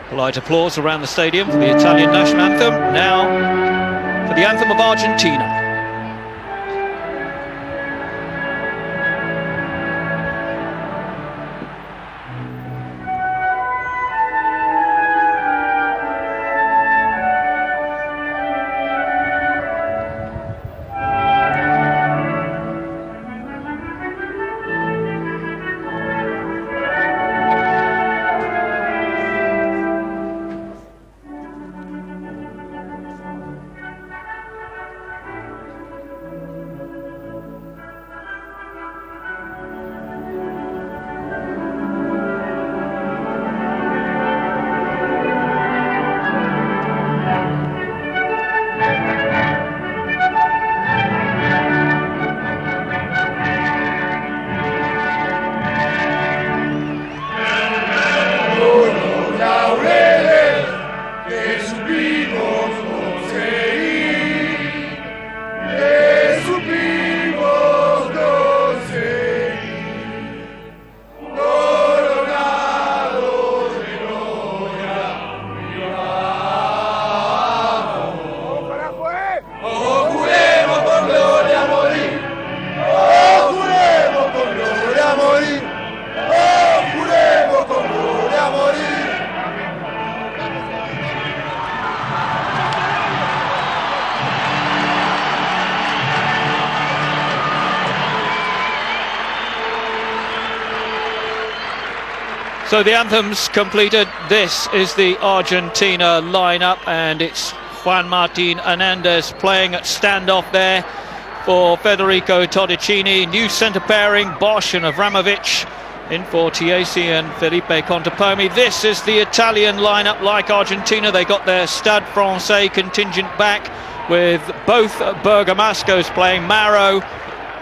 Polite applause around the stadium for the Italian national anthem. Now for the anthem of Argentina. So the anthem's completed. This is the Argentina lineup, and it's Juan Martín Hernandez playing at standoff there for Federico Todicini. New centre pairing, Bosch and Avramovic in for Chiesi and Felipe Contepomi. This is the Italian lineup. Like Argentina, they got their Stade Francais contingent back with both Bergamascos playing, Mauro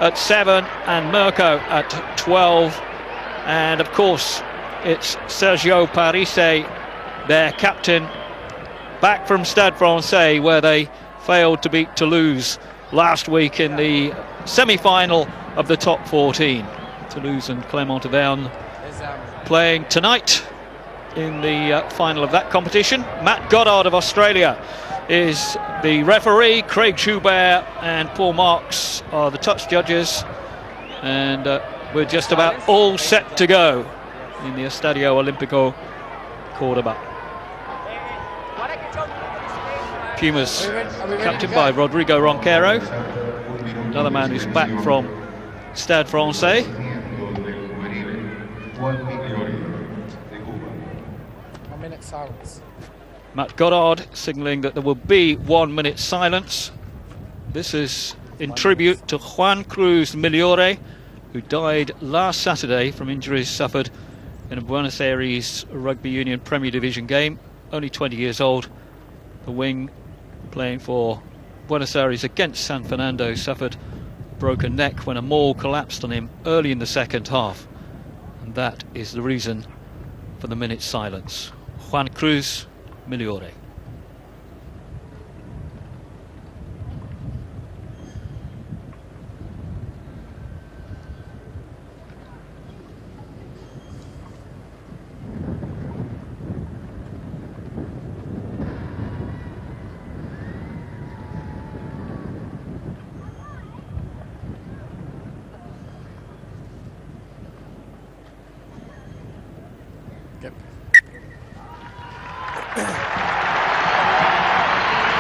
at 7 and Mirko at 12. And of course, it's Sergio Parise, their captain, back from Stade Francais, where they failed to beat Toulouse last week in the semi-final of the top 14. Toulouse and Clermont Auvergne playing tonight in the final of that competition. Matt Goddard of Australia is the referee. Craig Joubert and Paul Marks are the touch judges, and we're just about all set to go in the Estadio Olimpico Cordoba. Pumas captained by Rodrigo Ronquero, another man who's back from Stade Francais. 1 minute silence. Matt Goddard signalling that there will be 1 minute silence. This is in tribute to Juan Cruz Migliore, who died last Saturday from injuries suffered in a Buenos Aires Rugby Union Premier Division game. Only 20 years old. The wing playing for Buenos Aires against San Fernando suffered a broken neck when a maul collapsed on him early in the second half. And that is the reason for the minute silence. Juan Cruz Migliore.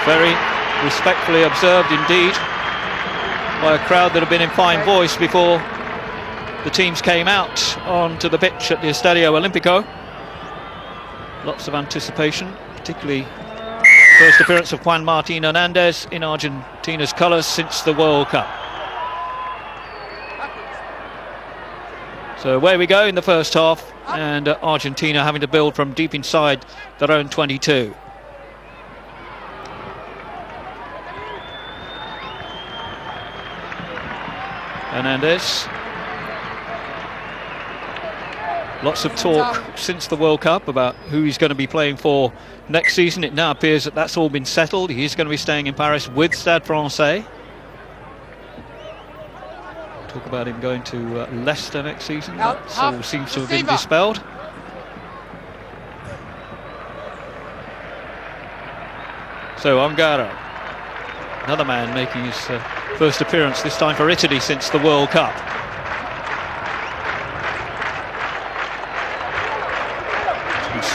Very respectfully observed indeed by a crowd that had been in fine voice before the teams came out onto the pitch at the Estadio Olimpico. Lots of anticipation, particularly first appearance of Juan Martín Hernandez in Argentina's colours since the World Cup. So away we go in the first half. and Argentina having to build from deep inside their own 22. Hernandez. Lots of talk since the World Cup about who he's going to be playing for next season. It now appears that that's all been settled. He is going to be staying in Paris with Stade Francais. Talk about him going to Leicester next season. That all seems to have been dispelled. So Ongaro, another man making his first appearance, this time for Italy since the World Cup.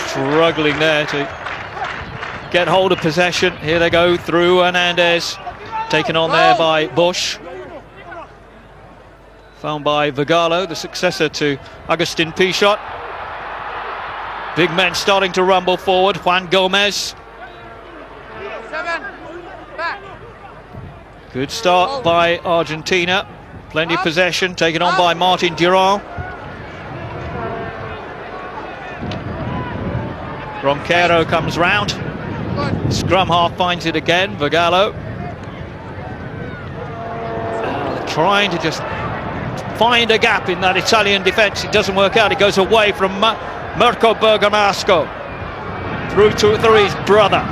Struggling there to get hold of possession. Here they go through Hernandez, taken on there by Bush. Found by Vergalo, the successor to Agustin Pichot. Big men starting to rumble forward. Juan Gomez. Good start by Argentina. Plenty of possession, taken on by Martin Durand. Ronquero comes round. Scrum half finds it again. Vergalo. Trying to just find a gap in that Italian defence. It doesn't work out. It goes away from Mirko Bergamasco. Through his brother.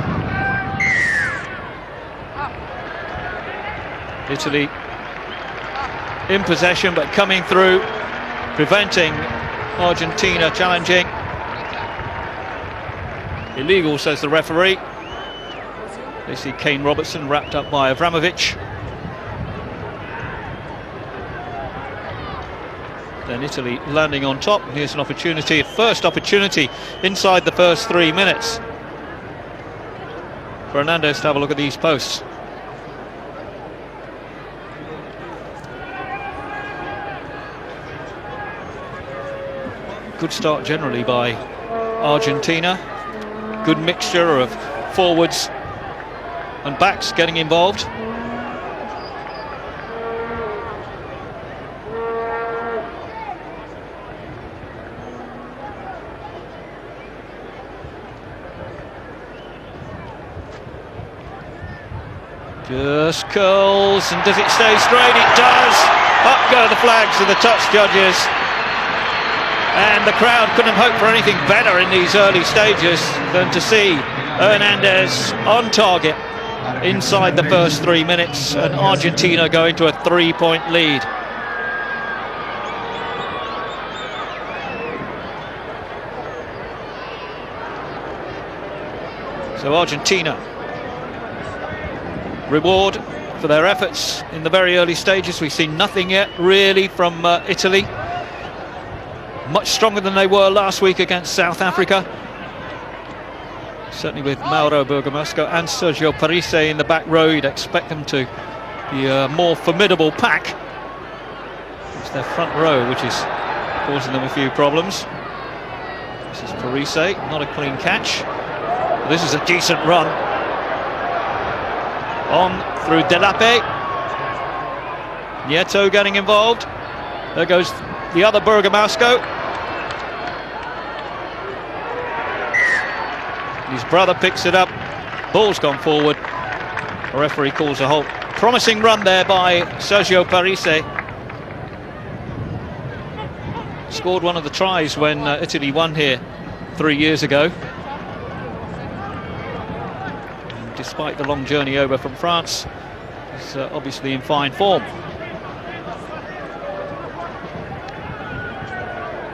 Italy in possession, but coming through, preventing Argentina challenging. Illegal, says the referee. They see Kane Robertson wrapped up by Avramovic. Then Italy landing on top. Here's an opportunity, first opportunity inside the first 3 minutes. Fernandez to have a look at these posts. Good start generally by Argentina. Good mixture of forwards and backs getting involved. Just curls, and does it stay straight? It does! Up go the flags of the touch judges. And the crowd couldn't have hoped for anything better in these early stages than to see Hernandez on target inside the first 3 minutes, and Argentina going to a 3-point lead. So Argentina, reward for their efforts in the very early stages. We've seen nothing yet really from Italy. Much stronger than they were last week against South Africa. Certainly with Mauro Bergamasco and Sergio Parisse in the back row, you'd expect them to be a more formidable pack. It's their front row which is causing them a few problems. This is Parisse, not a clean catch. But this is a decent run. On through Delape. Nieto getting involved. There goes the other Bergamasco. His brother picks it up. Ball's gone forward. The referee calls a halt. Promising run there by Sergio Parisse. Scored one of the tries when Italy won here 3 years ago. And despite the long journey over from France, he's obviously in fine form.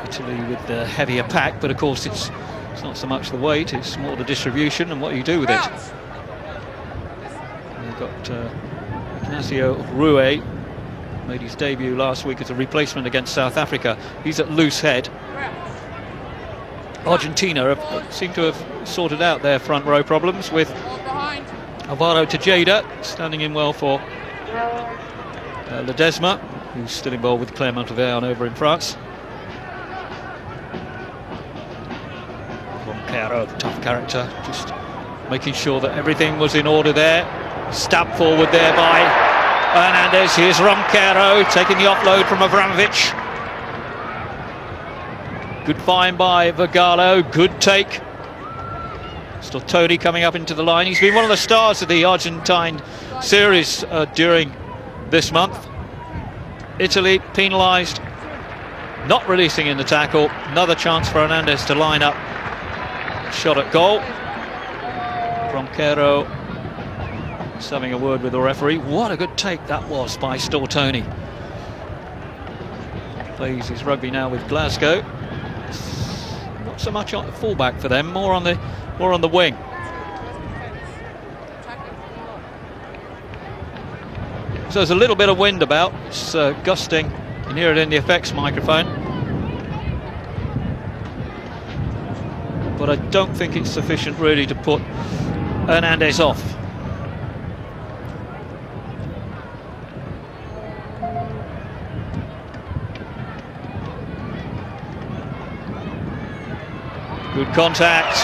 Italy with the heavier pack, but of course it's not so much the weight, it's more the distribution and what you do with it. You've got Ignacio Rue, made his debut last week as a replacement against South Africa. He's at loose head. Argentina seem to have sorted out their front row problems with Alvaro Tejeda standing in well for Ledesma, who's still involved with Clermont Auvergne over in France. Tough character, just making sure that everything was in order there. Stab forward there by Hernandez. Here's Ronquero taking the offload from Avramovic. Good find by Vergalo, good take. Still Tony coming up into the line. He's been one of the stars of the Argentine series during this month. Italy penalised, not releasing in the tackle. Another chance for Hernandez to line up. Shot at goal. Ronquero is having a word with the referee. What a good take that was by Stortoni. Plays his rugby now with Glasgow. Not so much on the fullback for them, more on the wing. So there's a little bit of wind about. It's gusting. You can hear it in the effects microphone. But I don't think it's sufficient really to put Hernandez off. Good contact.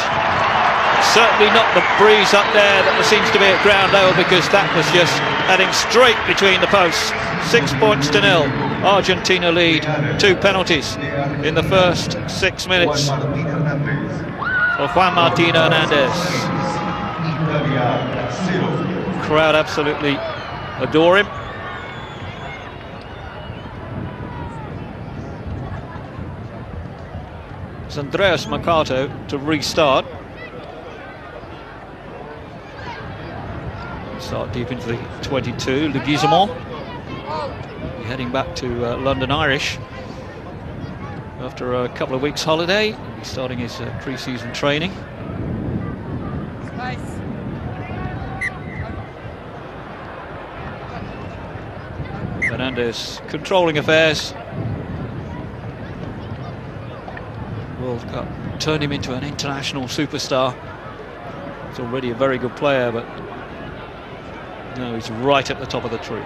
Certainly not the breeze up there that seems to be at ground level, because that was just heading straight between the posts. 6 points to 0. Argentina lead. 2 penalties in the first 6 minutes for Juan Martín Hernandez. Crowd absolutely adore him. It's Andreas Mercato to restart. Start deep into the 22. Leguizamon heading back to London Irish after a couple of weeks holiday. He'll be starting his pre-season training. Hernandez controlling affairs. World Cup turned him into an international superstar. He's already a very good player, but no, he's right at the top of the tree.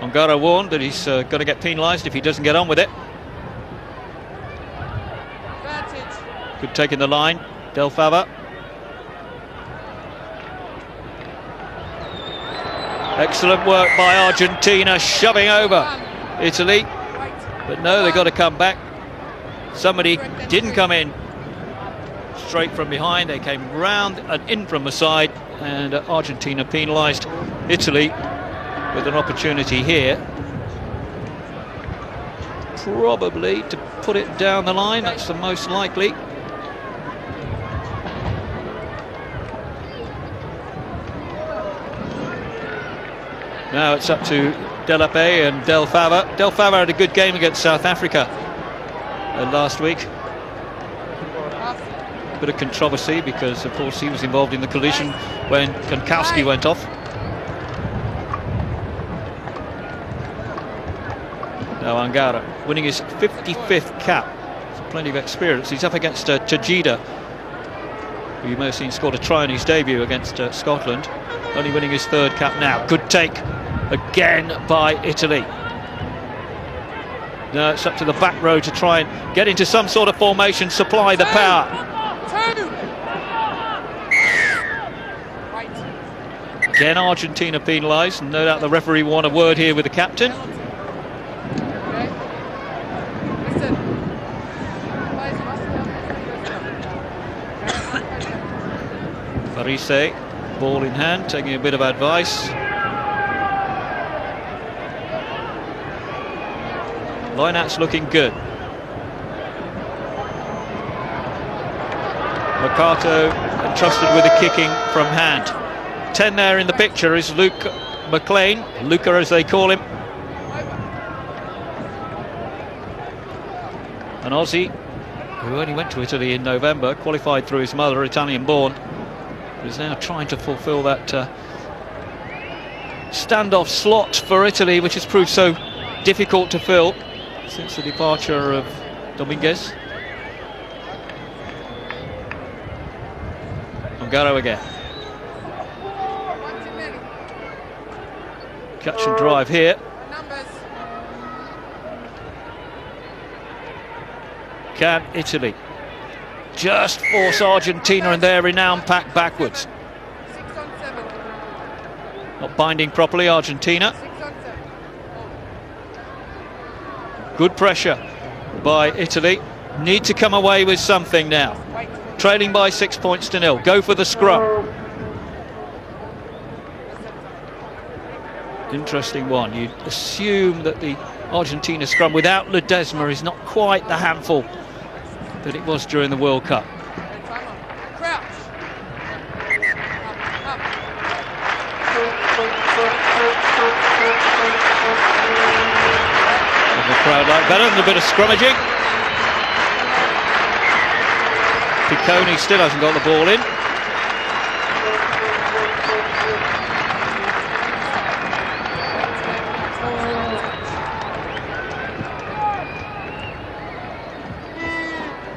Ongaro warned that he's going to get penalised if he doesn't get on with it. Good take in the line, Del Fava. Excellent work by Argentina, shoving over Italy. But no, they've got to come back. Somebody didn't come in straight from behind. They came round and in from the side, and Argentina penalised Italy with an opportunity here. Probably to put it down the line, that's the most likely. Now it's up to Delape and Del Fava. Del Fava had a good game against South Africa last week. Bit of controversy because, of course, he was involved in the collision when Kankowski went off. Now Angara winning his 55th cap. So plenty of experience. He's up against Tajida, who you may have seen scored a try in his debut against Scotland. Only winning his 3rd cap now. Good take again by Italy. Now it's up to the back row to try and get into some sort of formation, supply the power. Again, Argentina penalised. No doubt the referee will want a word here with the captain. Parise, ball in hand, taking a bit of advice. Line-out's looking good. Mercato entrusted with the kicking from hand. 10 there in the picture is Luke McLean, Luca as they call him. An Aussie who only went to Italy in November, qualified through his mother, Italian-born, is now trying to fulfil that standoff slot for Italy, which has proved so difficult to fill since the departure of Dominguez. Ongaro again. Catch and drive here. Can Italy just force Argentina and their renowned pack backwards? Not binding properly, Argentina. Good pressure by Italy. Need to come away with something now. Trailing by 6 points to 0. Go for the scrum. Interesting one. You'd assume that the Argentina scrum without Ledesma is not quite the handful that it was during the World Cup. The crowd like better than a bit of scrummaging. Piccone still hasn't got the ball in.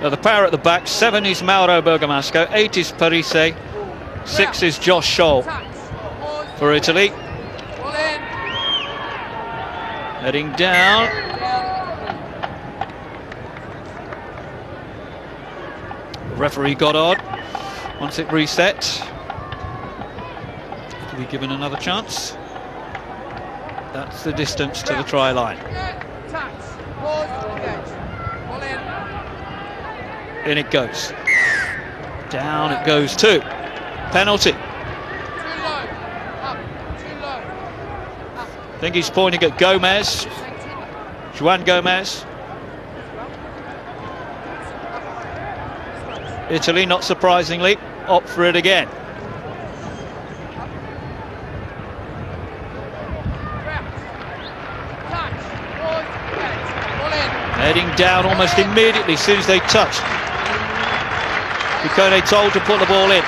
Now the power at the back. 7 is Mauro Bergamasco, 8 is Parise, 6 is Josh Scholl for Italy. Heading down. The referee got on. Once it reset, to be given another chance. That's the distance to the try line. In it goes. Down it goes too. Penalty. I think he's pointing at Gomez. Juan Gomez. Italy, not surprisingly, opt for it again. Heading down almost immediately as soon as they touched. Piccone told to put the ball in.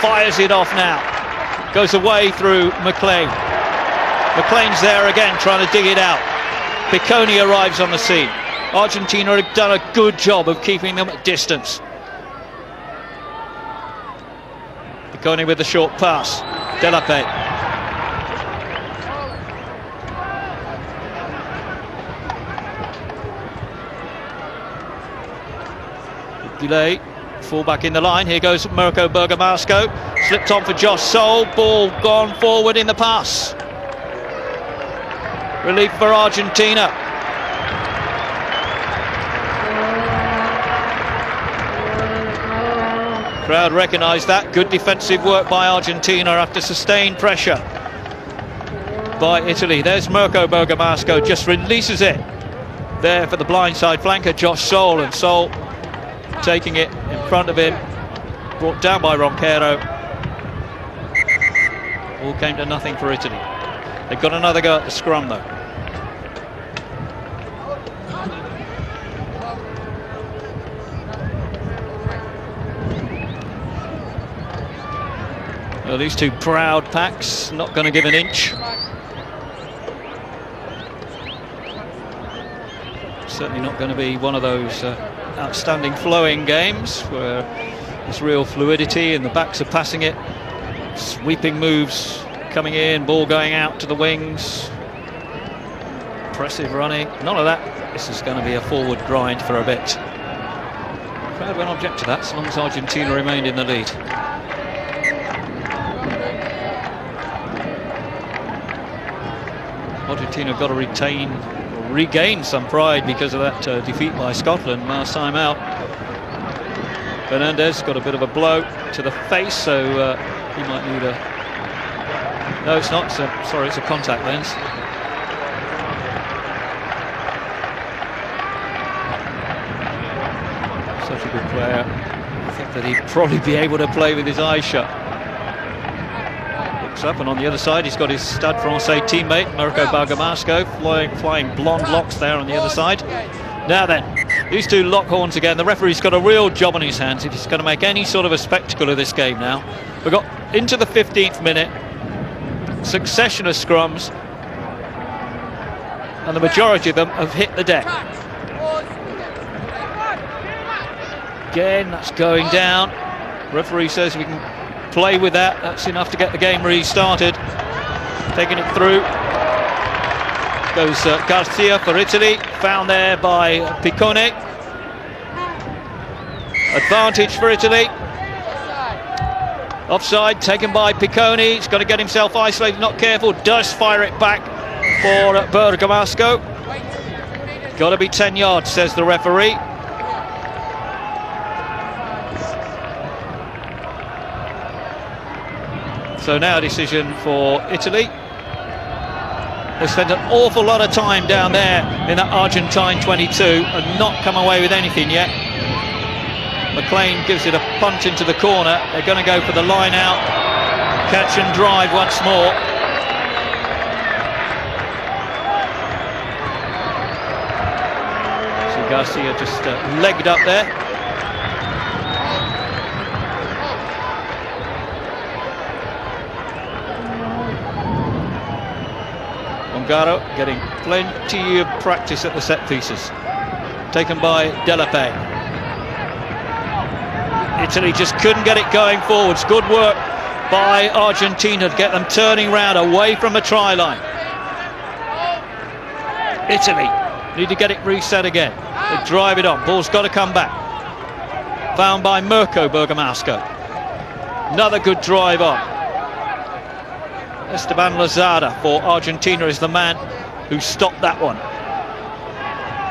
Fires it off now. Goes away through McLean. McLean's there again trying to dig it out. Piccone arrives on the scene. Argentina have done a good job of keeping them at distance. Piccone with the short pass. Delape. Delay. Full back in the line. Here goes Mirko Bergamasco. Slipped on for Josh Scholl. Ball gone forward in the pass. Relief for Argentina. Crowd recognised that. Good defensive work by Argentina after sustained pressure by Italy. There's Mirko Bergamasco, just releases it there for the blindside flanker Josh Scholl, and Scholl taking it in front of him, brought down by Ronquero. All came to nothing for Italy. They've got another go at the scrum though. Well, these two proud packs not going to give an inch. Certainly not going to be one of those outstanding flowing games where there's real fluidity and the backs are passing it. Sweeping moves coming in, ball going out to the wings. Impressive running. None of that. This is going to be a forward grind for a bit. The crowd won't object to that as long as Argentina remained in the lead. Argentina have got to regain some pride because of that defeat by Scotland last time out. Fernandez got a bit of a blow to the face, so he might need a... No, it's not. Sorry, it's a contact lens. Such a good player. I think that he'd probably be able to play with his eyes shut. Up, and on the other side he's got his Stade Francais teammate Mirko Bergamasco, flying blonde locks there on the other side. Now then, these two lock horns again. The referee's got a real job on his hands if he's going to make any sort of a spectacle of this game now. We've got into the 15th minute, succession of scrums, and the majority of them have hit the deck. Again, that's going down. Referee says we can play with that. That's enough to get the game restarted. Taking it through goes Garcia for Italy, found there by Piccone. Advantage for Italy. Offside taken by Piccone. He's got to get himself isolated, not careful, does fire it back for Bergamasco. Got to be 10 yards, says the referee. So now a decision for Italy. They spent an awful lot of time down there in that Argentine 22 and not come away with anything yet. McLean gives it a punt into the corner. They're going to go for the line out. Catch and drive once more. So Garcia just legged up there. Ongaro getting plenty of practice at the set pieces. Taken by Delape. Italy just couldn't get it going forwards. Good work by Argentina to get them turning round away from the try line. Italy need to get it reset again. They drive it on. Ball's got to come back. Found by Mirko Bergamasco. Another good drive on. Esteban Lozada for Argentina is the man who stopped that one.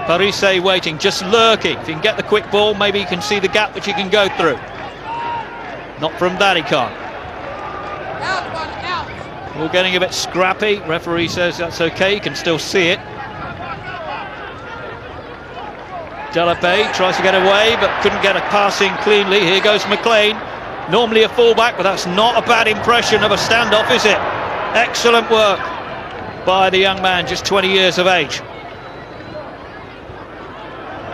Parise waiting, just lurking. If he can get the quick ball, maybe he can see the gap which he can go through. Not from that, he can't. We're getting a bit scrappy. Referee says that's okay, he can still see it. Delape tries to get away, but couldn't get a pass in cleanly. Here goes McLean. Normally a fullback, but that's not a bad impression of a standoff, is it? Excellent work by the young man, just 20 years of age.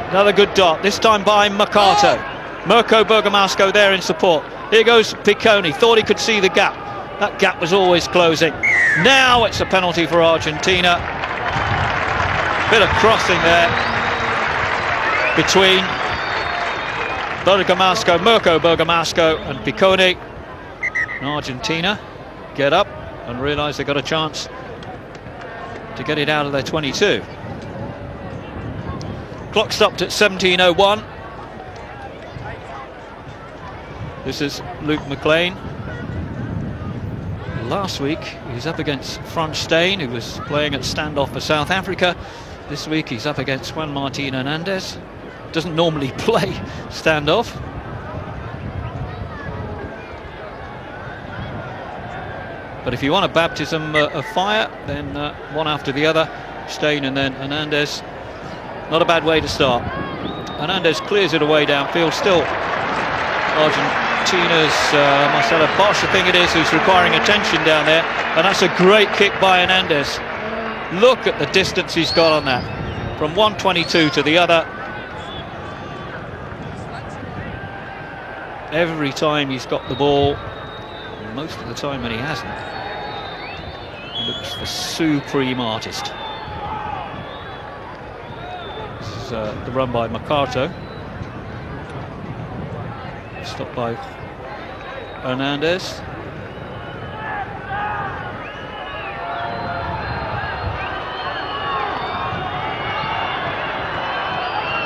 Another good dot, this time by Mercato. Mirko Bergamasco there in support. Here goes Picconi, thought he could see the gap. That gap was always closing. Now it's a penalty for Argentina. Bit of crossing there between Bergamasco, Mirko Bergamasco and Picconi. And Argentina get up and realise they got a chance to get it out of their 22. Clock stopped at 17:01. This is Luke McLean. Last week he was up against Franz Steyn, who was playing at standoff for South Africa. This week he's up against Juan Martin Hernandez. Doesn't normally play standoff. But if you want a baptism of fire, then one after the other, Steyn and then Hernandez. Not a bad way to start. Hernandez clears it away downfield. Still Argentina's Marcelo Bosch, I think it is, who's requiring attention down there. And that's a great kick by Hernandez. Look at the distance he's got on that. From 122 to the other. Every time he's got the ball, most of the time when he hasn't, he looks the supreme artist. This is the run by Mercato. Stopped by Hernandez.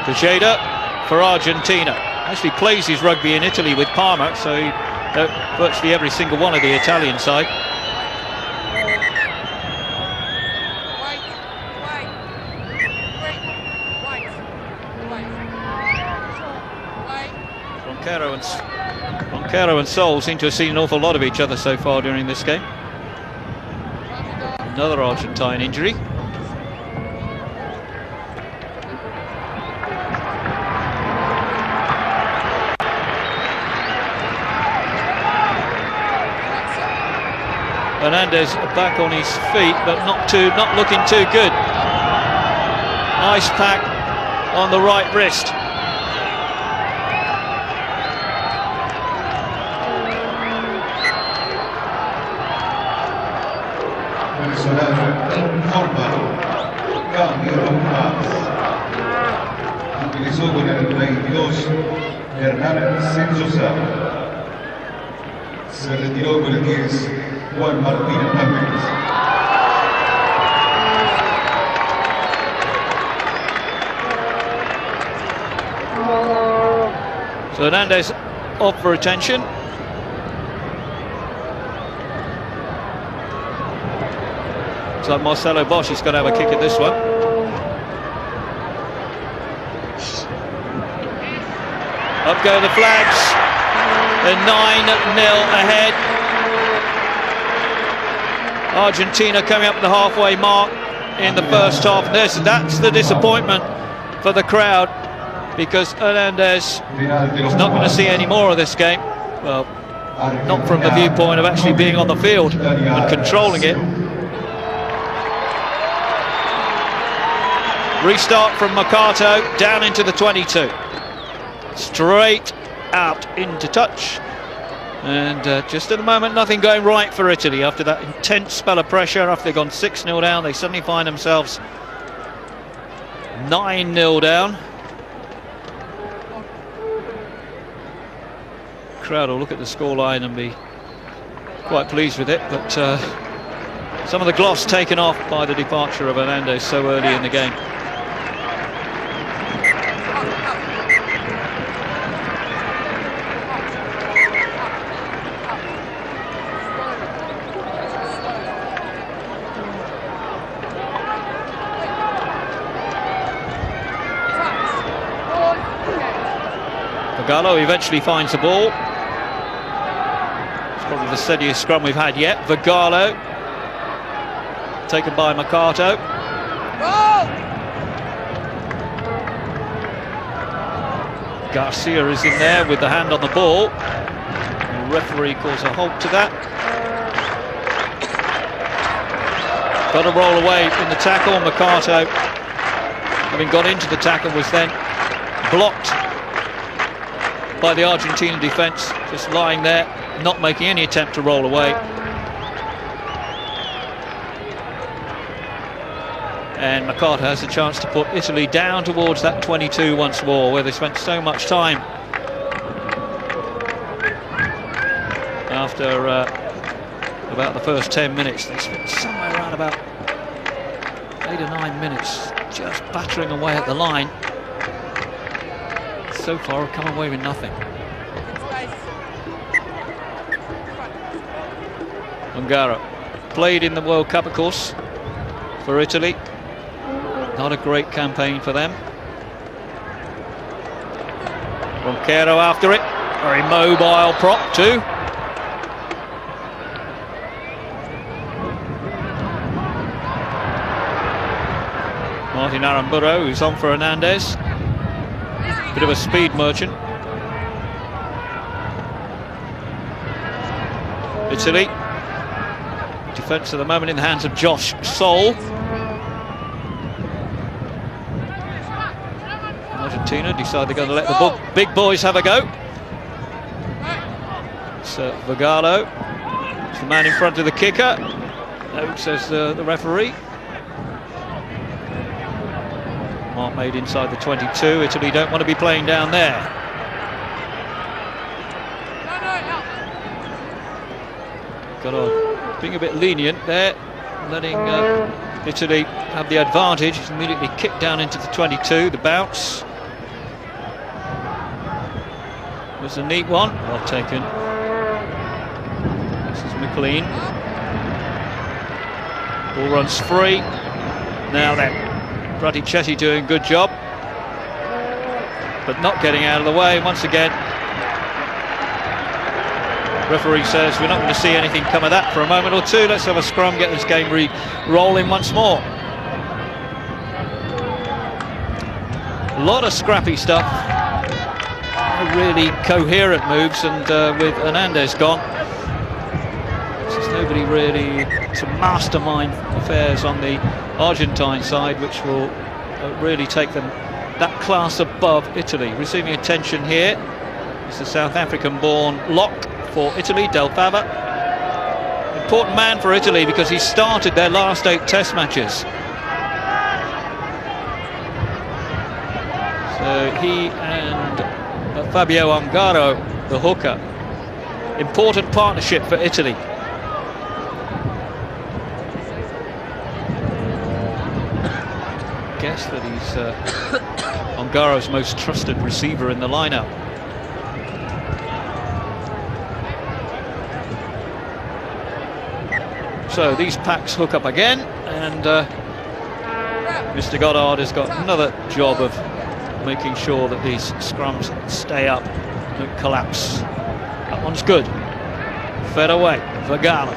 Tejeda for Argentina. Actually plays his rugby in Italy with Parma, so virtually every single one of the Italian side. Roncero and Sol seem to have seen an awful lot of each other so far during this game. Another Argentine injury. Hernandez back on his feet, but not looking too good. Ice pack on the right wrist. Utilizó con el 22 Hernán Sensosa. Se retiró con el 10 Juan Martín Hernández. So Hernandez off for attention. Looks like Marcelo Bosch is going to have a kick at this one. Up go the flags. They're 9-0 ahead. Argentina coming up the halfway mark in the first half. That's the disappointment for the crowd, because Hernandez is not going to see any more of this game. Well, not from the viewpoint of actually being on the field and controlling it. Restart from Mercato, down into the 22. Straight out into touch. And just at the moment, nothing going right for Italy. After that intense spell of pressure, after they've gone 6-0 down, they suddenly find themselves 9-0 down. Crowd will look at the scoreline and be quite pleased with it, but some of the gloss taken off by the departure of Hernandez so early in the game. Vergallo eventually finds the ball. It's probably the steadiest scrum we've had yet. Vergallo taken by Mercato. Garcia is in there with the hand on the ball. The referee calls a halt to that. Got to roll away in the tackle. Mercato, having got into the tackle, was then blocked by the Argentina defence, just lying there, not making any attempt to roll away. And Mercato has a chance to put Italy down towards that 22 once more, where they spent so much time after about the first 10 minutes. They spent somewhere around about 8 or 9 minutes just battering away at the line. So far have come away with nothing. Ongaro played in the World Cup, of course, for Italy. Not a great campaign for them. Ronquero after it. Very mobile prop too. Martin Aramburu, who's on for Hernandez. Bit of a speed merchant. Italy. Defence at the moment in the hands of Josh Sol. Argentina decide they're going to let the big boys have a go. So Vergallo, it's the man in front of the kicker. No, says the referee. Mark made inside the 22. Italy don't want to be playing down there. Got on being a bit lenient there, letting Italy have the advantage. It's immediately kicked down into the 22. The bounce was a neat one. Well taken. This is McLean. Ball runs free. Now then. Bratichetti doing a good job, but not getting out of the way once again. Referee says we're not going to see anything come of that for a moment or two. Let's have a scrum, get this game rolling once more. A lot of scrappy stuff, really coherent moves, and with Hernandez gone, there's nobody really to mastermind affairs on the Argentine side, which will really take them that class above Italy. Receiving attention here is the South African-born lock for Italy, Del Fava. Important man for Italy because he started their last 8 test matches. So he and Fabio Ongaro, the hooker. Important partnership for Italy. Guess that he's Ongaro's most trusted receiver in the lineup. So these packs hook up again, and Mr. Goddard has got another job of making sure that these scrums stay up, don't collapse. That one's good. Fed away, Vergala.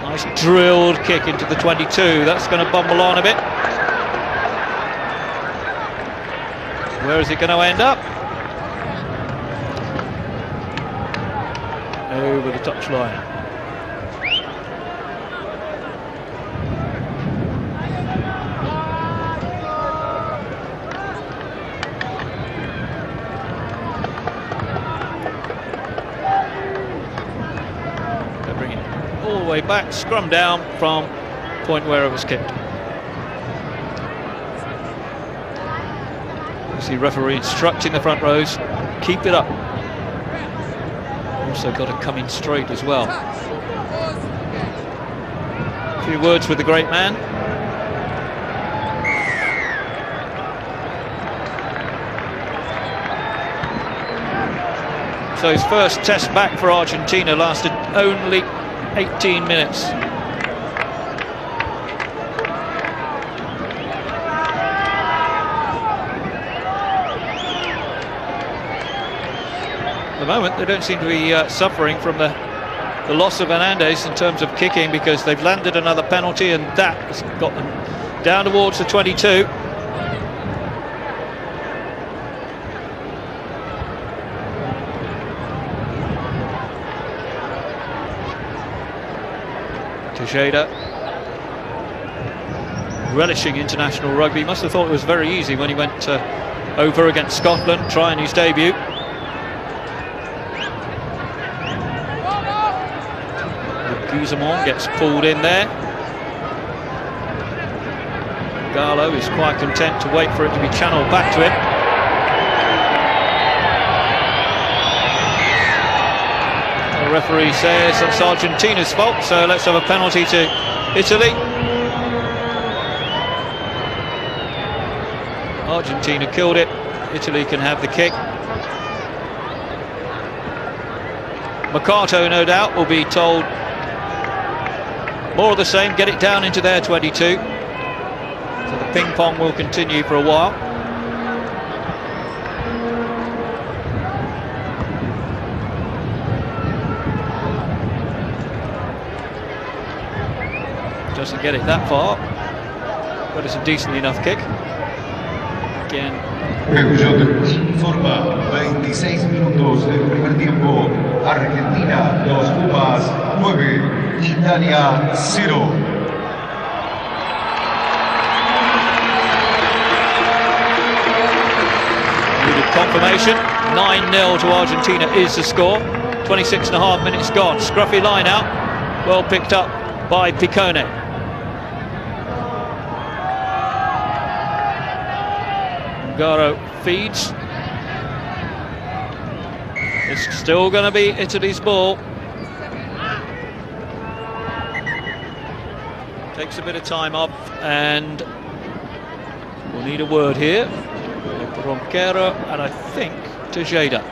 Nice drilled kick into the 22. That's going to bumble on a bit. Where is it going to end up? Over the touchline. They're bringing it all the way back, scrum down from point where it was kicked. You see referee instructing the front rows, keep it up. Also got to come in straight as well. A few words with the great man. So his first test back for Argentina lasted only 18 minutes. At the moment, they don't seem to be suffering from the loss of Hernandez in terms of kicking, because they've landed another penalty, and that has got them down towards the 22. Tejeda, relishing international rugby, must have thought it was very easy when he went over against Scotland, trying his debut. Guzman gets pulled in there. Gallo is quite content to wait for it to be channeled back to him. The referee says that's Argentina's fault, so let's have a penalty to Italy. Argentina killed it. Italy can have the kick. Mercato, no doubt, will be told more of the same, get it down into their 22. So the ping pong will continue for a while. Doesn't get it that far, but it's a decent enough kick. Again. Informa 26 minutos del primer tiempo. Argentina 2 Pumas 9. Italia 0. Needed confirmation. 9-0 to Argentina is the score. 26.5 minutes gone. Scruffy line out. Well picked up by Piccone. Garo feeds. It's still going to be Italy's ball. Takes a bit of time off, and we'll need a word here. Ronquero and I think Tejeda.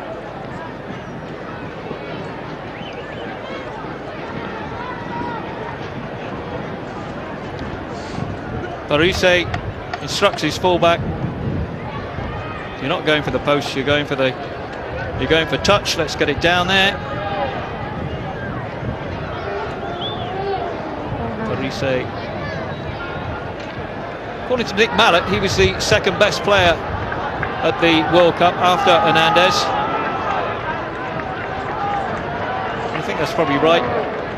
Parise instructs his fullback. You're not going for the post, you're going for touch. Let's get it down there. Parise. According to Nick Mallett, he was the second best player at the World Cup after Hernandez. I think that's probably right.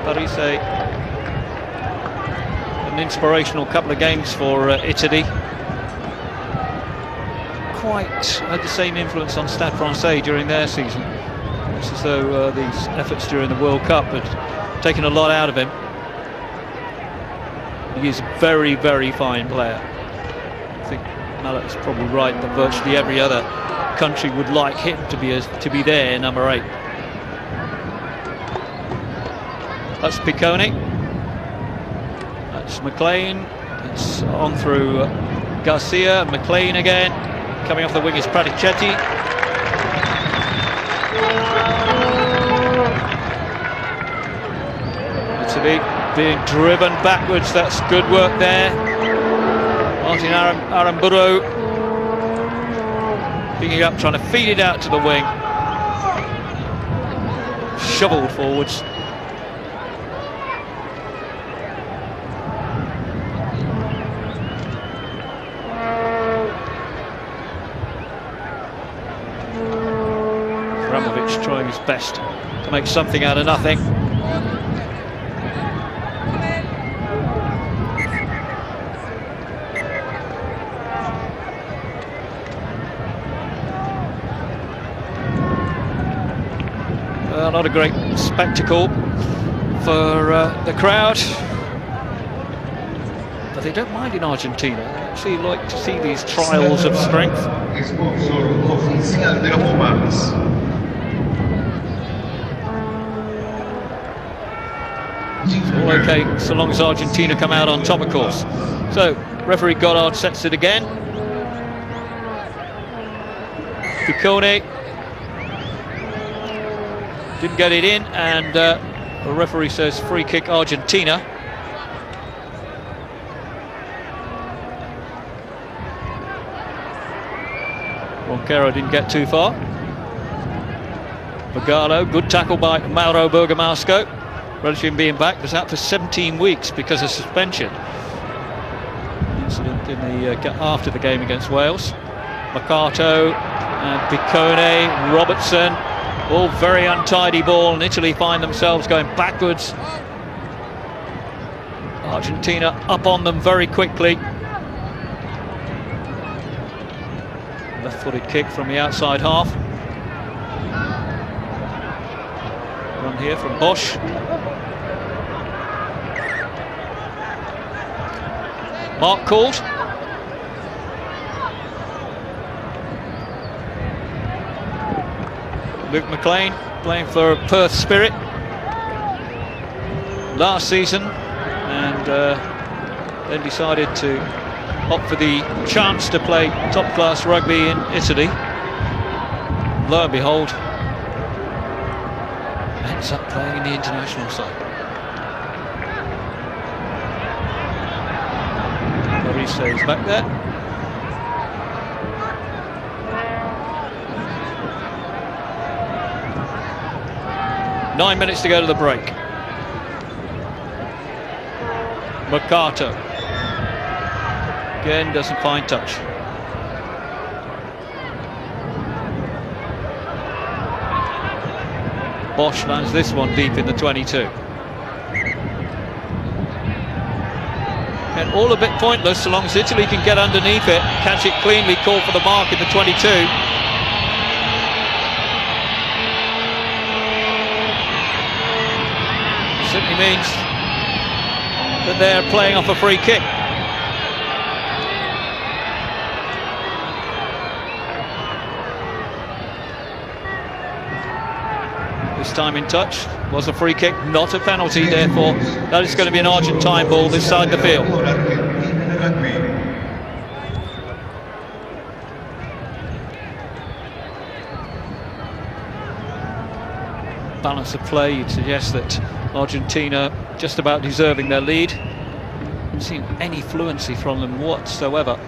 Parise, an inspirational couple of games for Italy. Quite had the same influence on Stade Francais during their season. It's as though these efforts during the World Cup had taken a lot out of him. He is a very, very fine player. I think Mallett's probably right that virtually every other country would like him to be there, number 8. That's Piccone. That's McLean. It's on through Garcia. McLean again. Coming off the wing is Praticetti. Italy being driven backwards. That's good work there. Martin Aramburu picking it up, trying to feed it out to the wing. Shoveled forwards. Trying his best to make something out of nothing. Not a great spectacle for the crowd, but they don't mind in Argentina. They actually like to see these trials of strength. It's all okay so long as Argentina come out on top, of course. So, referee Goddard sets it again. Piccone didn't get it in, and the referee says free kick Argentina. Ronquero didn't get too far. Magallo, good tackle by Mauro Bergamasco. Relative being back, was out for 17 weeks because of suspension. Incident in the after the game against Wales. Mercato and Piccone, Robertson, all very untidy ball, and Italy find themselves going backwards. Argentina up on them very quickly. Left-footed kick from the outside half. Run here from Bosch. Mark called. Luke McLean playing for Perth Spirit last season, and then decided to opt for the chance to play top-class rugby in Italy. Lo and behold, ends up playing in the international side. Stays back there. Nine minutes to go to the break. Mercato again doesn't find touch. Bosch lands this one deep in the 22. And all a bit pointless so long as Italy can get underneath it, catch it cleanly, call for the mark in the 22. Simply means that they're playing off a free kick. This time in touch was a free kick, not a penalty, therefore that is going to be an Argentine ball this side the field. Balance of play, you'd suggest that Argentina just about deserving their lead. Haven't seen any fluency from them whatsoever.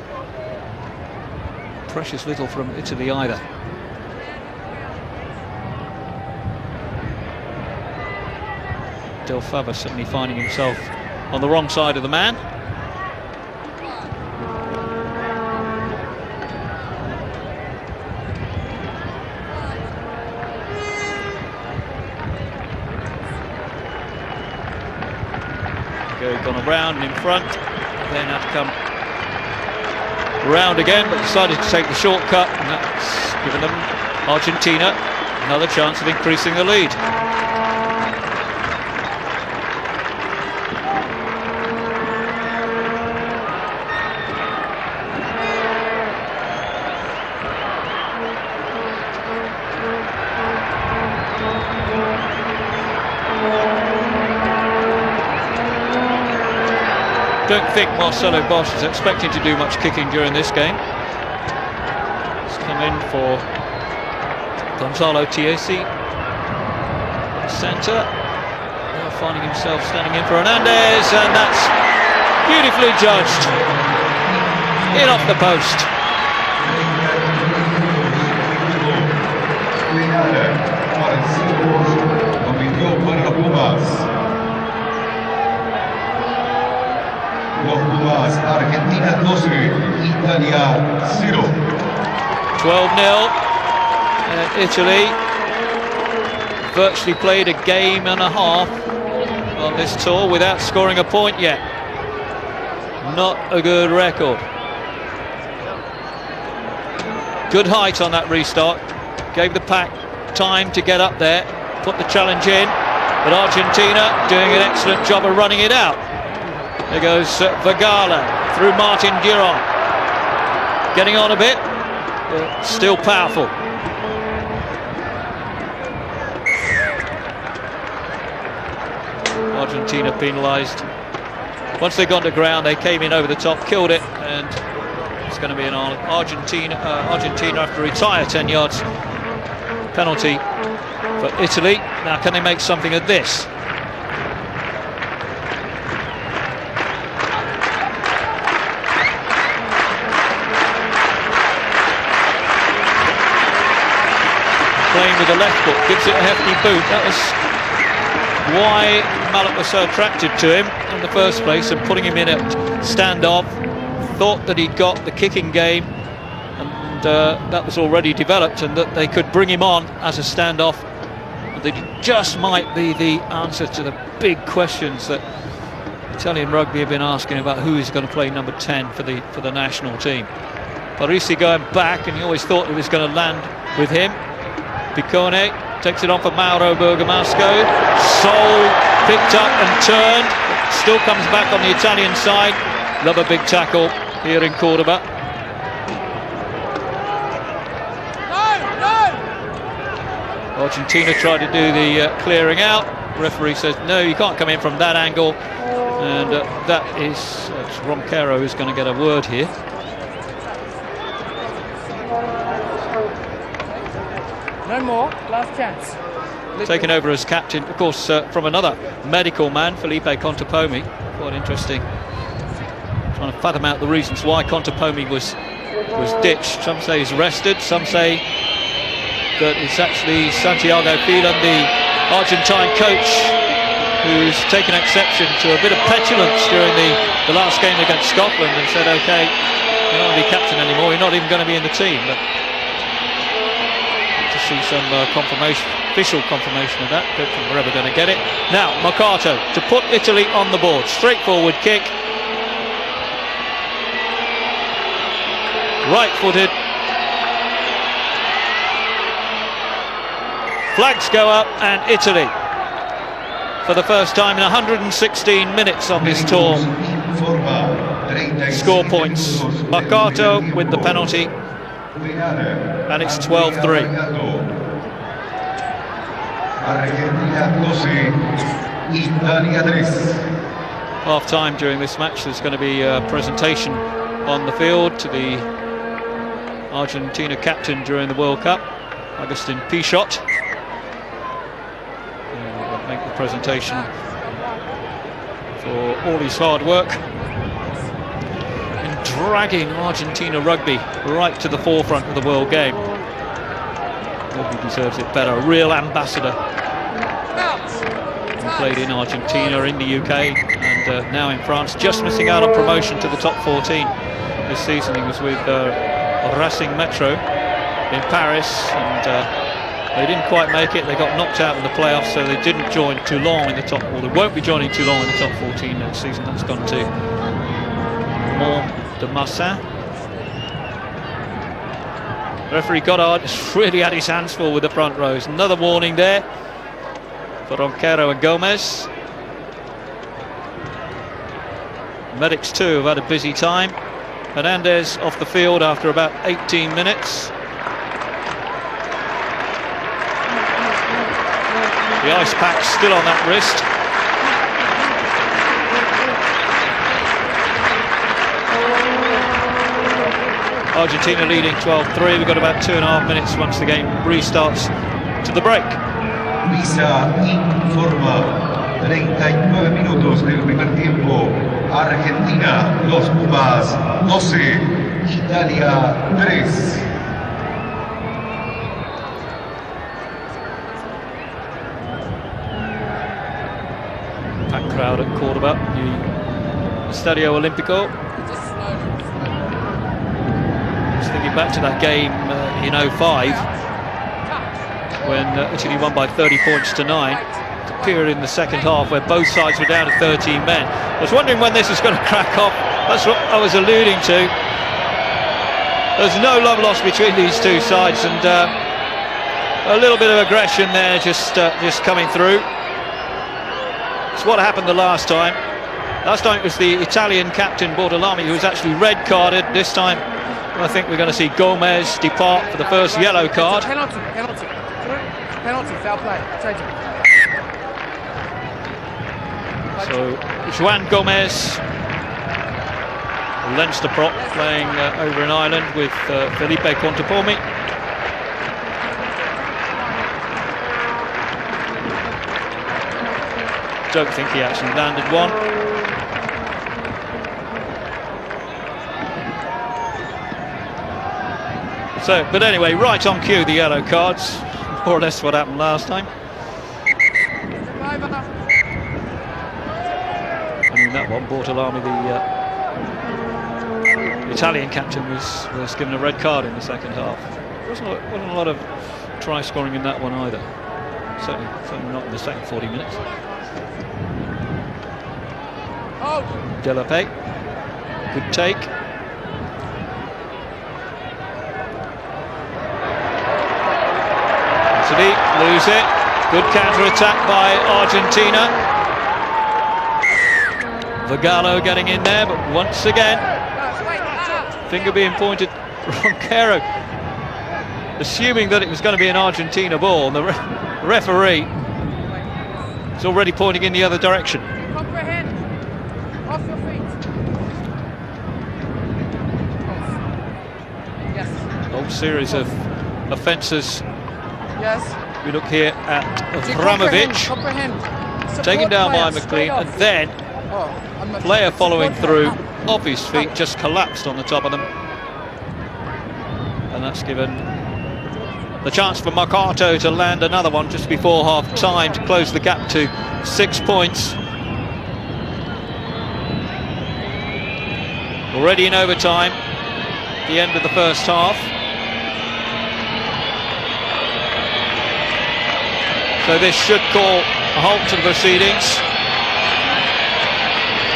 Precious little from Italy either. Del Fava certainly finding himself on the wrong side of the man. Gone around and in front, then had to come round again, but decided to take the shortcut, and that's given them, Argentina, another chance of increasing the lead. Don't think Marcelo Bosch is expecting to do much kicking during this game. He's come in for Gonzalo Tiesi, centre. Now finding himself standing in for Hernandez, and that's beautifully judged. In off the post. Pumas, Argentina 12, Italia 0. 12-0. Italy virtually played a game and a half on this tour without scoring a point yet. Not a good record. Good height on that restart. Gave the pack time to get up there, put the challenge in, but Argentina doing an excellent job of running it out. There goes Vergara through Martin Duron. Getting on a bit, but still powerful. Argentina penalised. Once they got to ground, they came in over the top, killed it, and it's going to be an Argentina have to retire 10 yards. Penalty for Italy. Now, can they make something of this? Playing with the left foot, gives it a hefty boot. That was why Mallet was so attracted to him in the first place, and putting him in at standoff. Thought that he'd got the kicking game, and that was already developed, and that they could bring him on as a standoff. That just might be the answer to the big questions that Italian rugby have been asking about who is going to play number 10 for the national team. Parisi going back, and he always thought it was going to land with him. Piccone takes it on for Mauro Bergamasco. Sol picked up and turned. Still comes back on the Italian side. Love a big tackle here in Cordoba. Argentina tried to do the clearing out. Referee says no, you can't come in from that angle, and that is Roncero is going to get a word here. No more, last chance. Taken over as captain, of course, from another medical man, Felipe Contepomi. Quite interesting. Trying to fathom out the reasons why Contepomi was ditched. Some say he's rested, some say that it's actually Santiago Filan, the Argentine coach, who's taken exception to a bit of petulance during the last game against Scotland, and said, OK, you're not going to be captain anymore, you're not even going to be in the team. But to see some official confirmation of that. Don't think we're ever going to get it. Now, Mercato to put Italy on the board. Straightforward kick. Right-footed. Flags go up, and Italy, for the first time in 116 minutes on this tour, score points. Mercato with the penalty, and it's 12-3. Half time during this match, there's going to be a presentation on the field to the Argentina captain during the World Cup, Agustin Pichot. We'll make the presentation for all his hard work in dragging Argentina rugby right to the forefront of the world game. Nobody deserves it better. A real ambassador. He played in Argentina, in the UK, and now in France. Just missing out on promotion to the top 14 this season. He was with Racing Metro in Paris, and they didn't quite make it. They got knocked out in the playoffs, so they didn't join Toulon in the top, or they won't be joining Toulon in the top 14 next season. That's gone to Mont de Marsan. Referee Goddard has really had his hands full with the front rows. Another warning there for Roncero and Gomez. Medics too have had a busy time. Hernandez off the field after about 18 minutes. The ice pack still on that wrist. Argentina leading 12-3. We've got about 2.5 minutes once the game restarts to the break. Visa informa. 39 minutos del primer tiempo. Argentina, los Pumas 12, Italia 3. Packed crowd at Cordoba. The Stadio Olimpico. Just thinking back to that game in 05 when Italy won by 30 points to 9. The period in the second half where both sides were down to 13 men. I was wondering when this was going to crack off. That's what I was alluding to. There's no love lost between these two sides, and a little bit of aggression there just coming through. It's what happened the last time. Last time it was the Italian captain Bortolami who was actually red carded. This time I think we're going to see Gomez depart for the first yellow card. Penalty, foul play. Change it. So Joan Gomez, Leinster prop, playing over in Ireland with Felipe Contepomi. Don't think he actually landed one. So, but anyway, right on cue, the yellow cards. More or less what happened last time. And in that one, Bortolami, the Italian captain, was given a red card in the second half. Wasn't a lot of try scoring in that one either. Certainly not in the second 40 minutes. Delapay, good take. Italy lose it. Good counter-attack by Argentina. Vergallo getting in there, but once again, finger being pointed. Ronquero, assuming that it was going to be an Argentina ball, and the referee is already pointing in the other direction. Comprehend. Off your feet. Yes. Whole series of offences. Yes. We look here at Vramovic, taken down by McLean, and then player following through, off his feet, just collapsed on the top of them. And that's given the chance for Mercato to land another one just before half-time to close the gap to 6 points. Already in overtime, the end of the first half. So this should call a halt to the proceedings.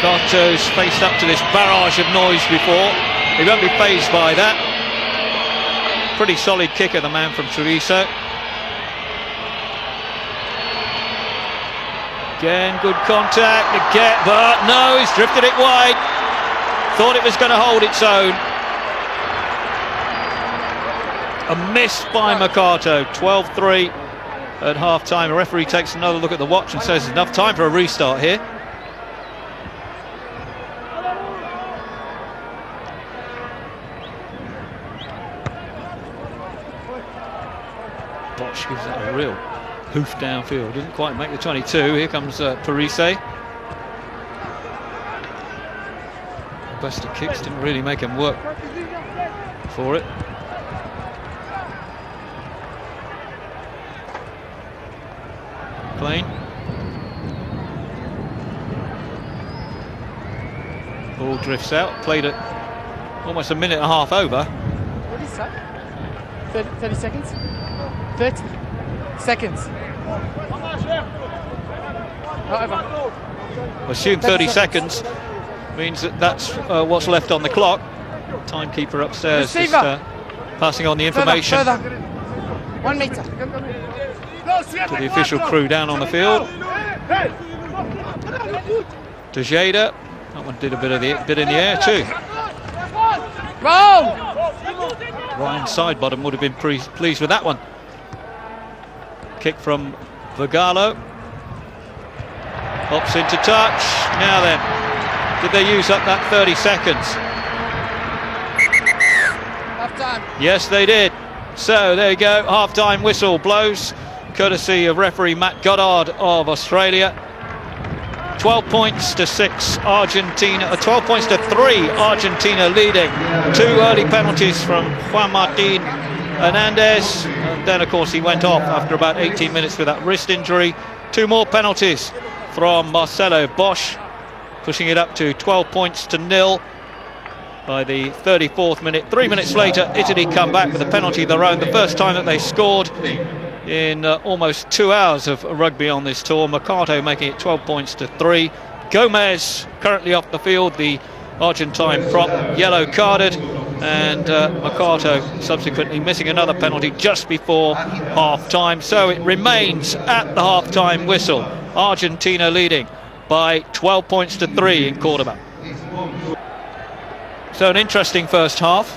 Mercato's faced up to this barrage of noise before. He won't be fazed by that. Pretty solid kicker, the man from Treviso. Again, good contact, but no, he's drifted it wide. Thought it was going to hold its own. A miss by Mercato, 12-3 at half-time. A referee takes another look at the watch and says enough time for a restart here. Bosch gives that a real hoof downfield. Didn't quite make the 22. Here comes Parise. Best of kicks didn't really make him work for it. Plain. Ball drifts out. Played it almost a minute and a half over. What is that? 30 seconds? 30 seconds. Over. Assume 30 seconds means that's what's left on the clock. Timekeeper upstairs just passing on the information further. 1 meter. to the official crew down on the field. Tejeda, that one did a bit in the air too. Roll! Ryan Sidebottom would have been pleased with that one. Kick from Vergallo. Hops into touch. Now then, did they use up that 30 seconds? Half time. Yes, they did. So there you go. Half-time whistle blows, courtesy of referee Matt Goddard of Australia. 12 points to 6 Argentina, 12 points to 3 Argentina leading. 2 early penalties from Juan Martin Hernandez, and then of course he went off after about 18 minutes with that wrist injury. 2 more penalties from Marcelo Bosch, pushing it up to 12 points to 0 by the 34th minute. 3 minutes later, Italy come back with a penalty of their own, the first time that they scored in almost 2 hours of rugby on this tour. Mercato making it 12 points to 3. Gomez currently off the field, the Argentine prop, yellow carded, and Mercato subsequently missing another penalty just before half-time. So it remains at the half-time whistle, Argentina leading by 12 points to 3 in Cordoba. So an interesting first half.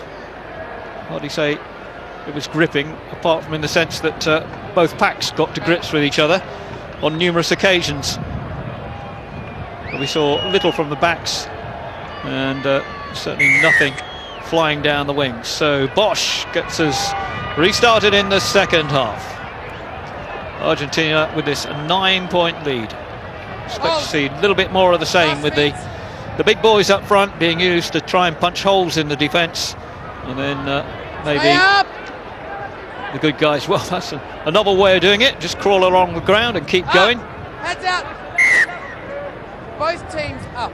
Hardly say it was gripping, apart from in the sense that both packs got to grips with each other on numerous occasions. But we saw little from the backs, and certainly nothing flying down the wings. So Bosch gets us restarted in the second half. Argentina with this 9-point lead. Expect to see a little bit more of the same, with the big boys up front being used to try and punch holes in the defence, and then maybe the good guys, well, that's a novel way of doing it, just crawl along the ground and keep going. Heads up. Both teams up.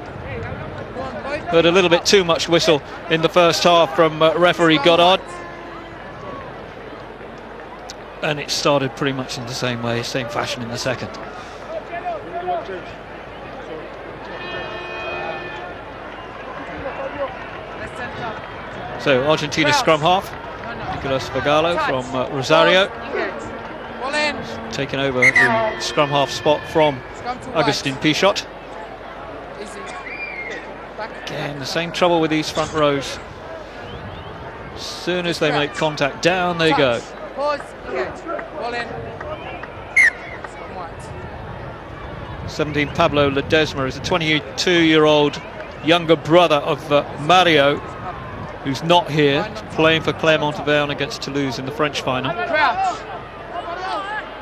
But a little bit too much whistle in the first half from referee Goddard, and it started pretty much in the same way, same fashion in the second. So Argentina scrum half, Nicolas Vergalo from Rosario, taking over the scrum half spot from Agustin Pichot. Again, the same trouble with these front rows. As soon as they make contact, down they go. 17, Pablo Ledesma is a 22-year-old younger brother of Mario, who's not here, playing for Clermont-Auvergne against Toulouse in the French final. Crouch.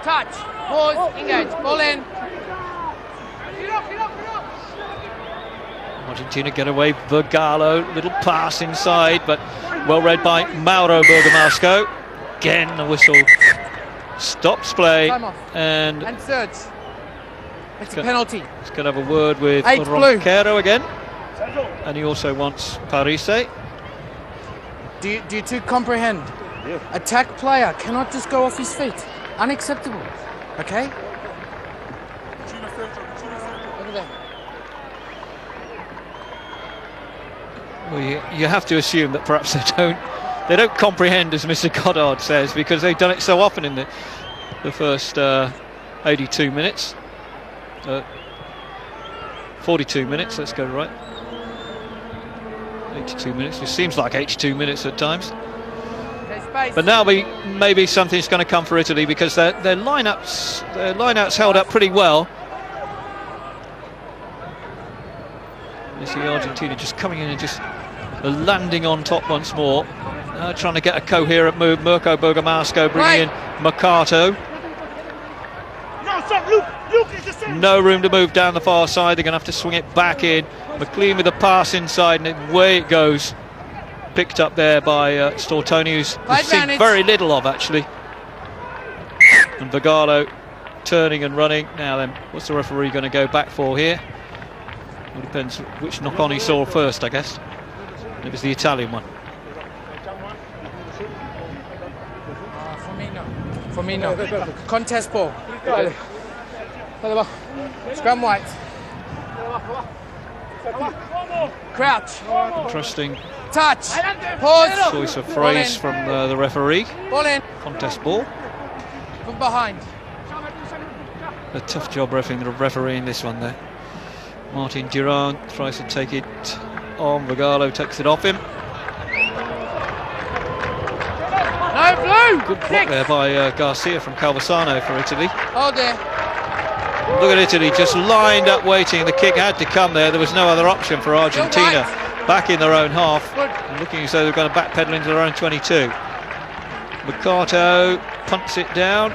Touch. Pause. Engage. Ball in. Argentina get away. Vergalo, little pass inside, but well read by Mauro Bergamasco. Again, the whistle stops play, and surge. It's a penalty. He's going to have a word with Ronquero again, and he also wants Parise. Do you two comprehend? Yeah. Attack player cannot just go off his feet. Unacceptable. Okay? Over there. Well, you have to assume that perhaps they don't comprehend, as Mr. Goddard says, because they've done it so often in the first 82 minutes. 42 minutes, let's go right. 82 minutes, it seems like 82 minutes at times. But now maybe something's going to come for Italy, because their lineouts held up pretty well. You see Argentina just coming in and just landing on top once more. Trying to get a coherent move. Mirko Bergamasco bringing in Mercato. No room to move down the far side. They're going to have to swing it back in. McLean with a pass inside, and away it goes. Picked up there by Stortoni, who's seen very little of, actually. And Vergalo turning and running. Now then, what's the referee going to go back for here? It depends which knock-on he saw first, I guess. It was the Italian one. Firmino. Contest ball. Scrum white. Crouch. Interesting. Touch. Pause. Choice of phrase from the referee. Ball in. Contest ball. From behind. A tough job refereeing this one there. Martin Durand tries to take it on. Vergalo takes it off him. No blue. Good block there by Garcia from Calvasano for Italy. Oh dear. Look at Italy just lined up waiting. The kick had to come there. There was no other option for Argentina. Back in their own half. Looking as though they're going to backpedal into their own 22. Mercato punts it down.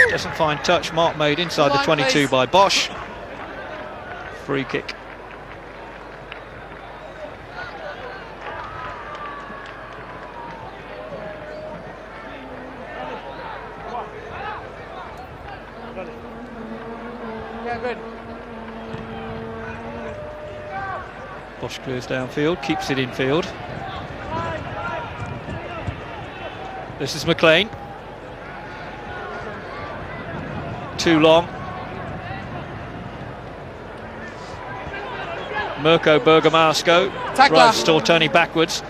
Doesn't find touch. Mark made inside the 22 by Bosch. Free kick. Yeah, good. Bosch clears downfield, keeps it in field. This is McLean. Too long. Mirko Bergamasco drives Stortoni backwards.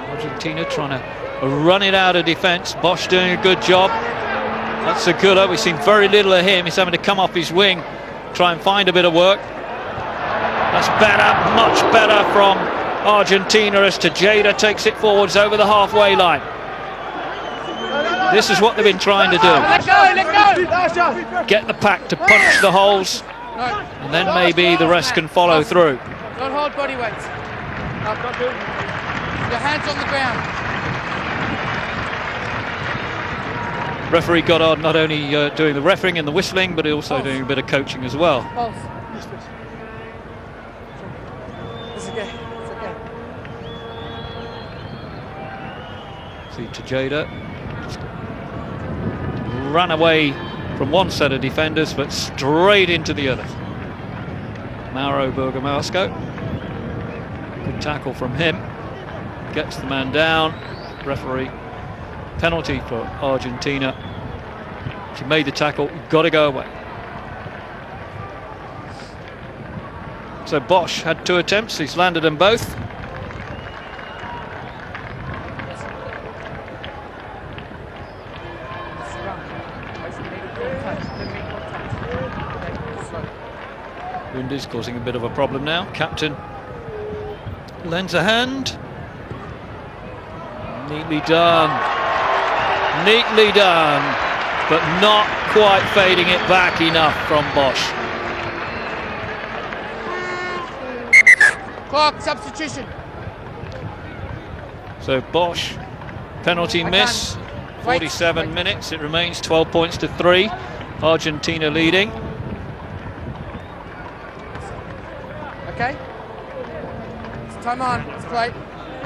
Argentina trying to run it out of defence. Bosch doing a good job. That's a good up. We've seen very little of him. He's having to come off his wing, try and find a bit of work. That's better, much better from Argentina as Tejeda takes it forwards over the halfway line. This is what they've been trying to do. Let go! Get the pack to punch the holes, and then maybe the rest can follow through. Don't hold body weight. Your hands on the ground. Referee Goddard not only doing the refereeing and the whistling, but also doing a bit of coaching as well. It's okay. It's okay. See Tejeda just ran away from one set of defenders, but straight into the other. Mauro Bergamasco. Good tackle from him. Gets the man down. Referee. Penalty for Argentina. She made the tackle, got to go away. So Bosch had 2 attempts, he's landed them both. Wind is causing a bit of a problem now. Captain lends a hand. Neatly done. Neatly done, but not quite fading it back enough from Bosch. Clock, substitution. So Bosch, penalty miss, 47 minutes, it remains 12 points to 3. Argentina leading. Okay. It's time on, it's play.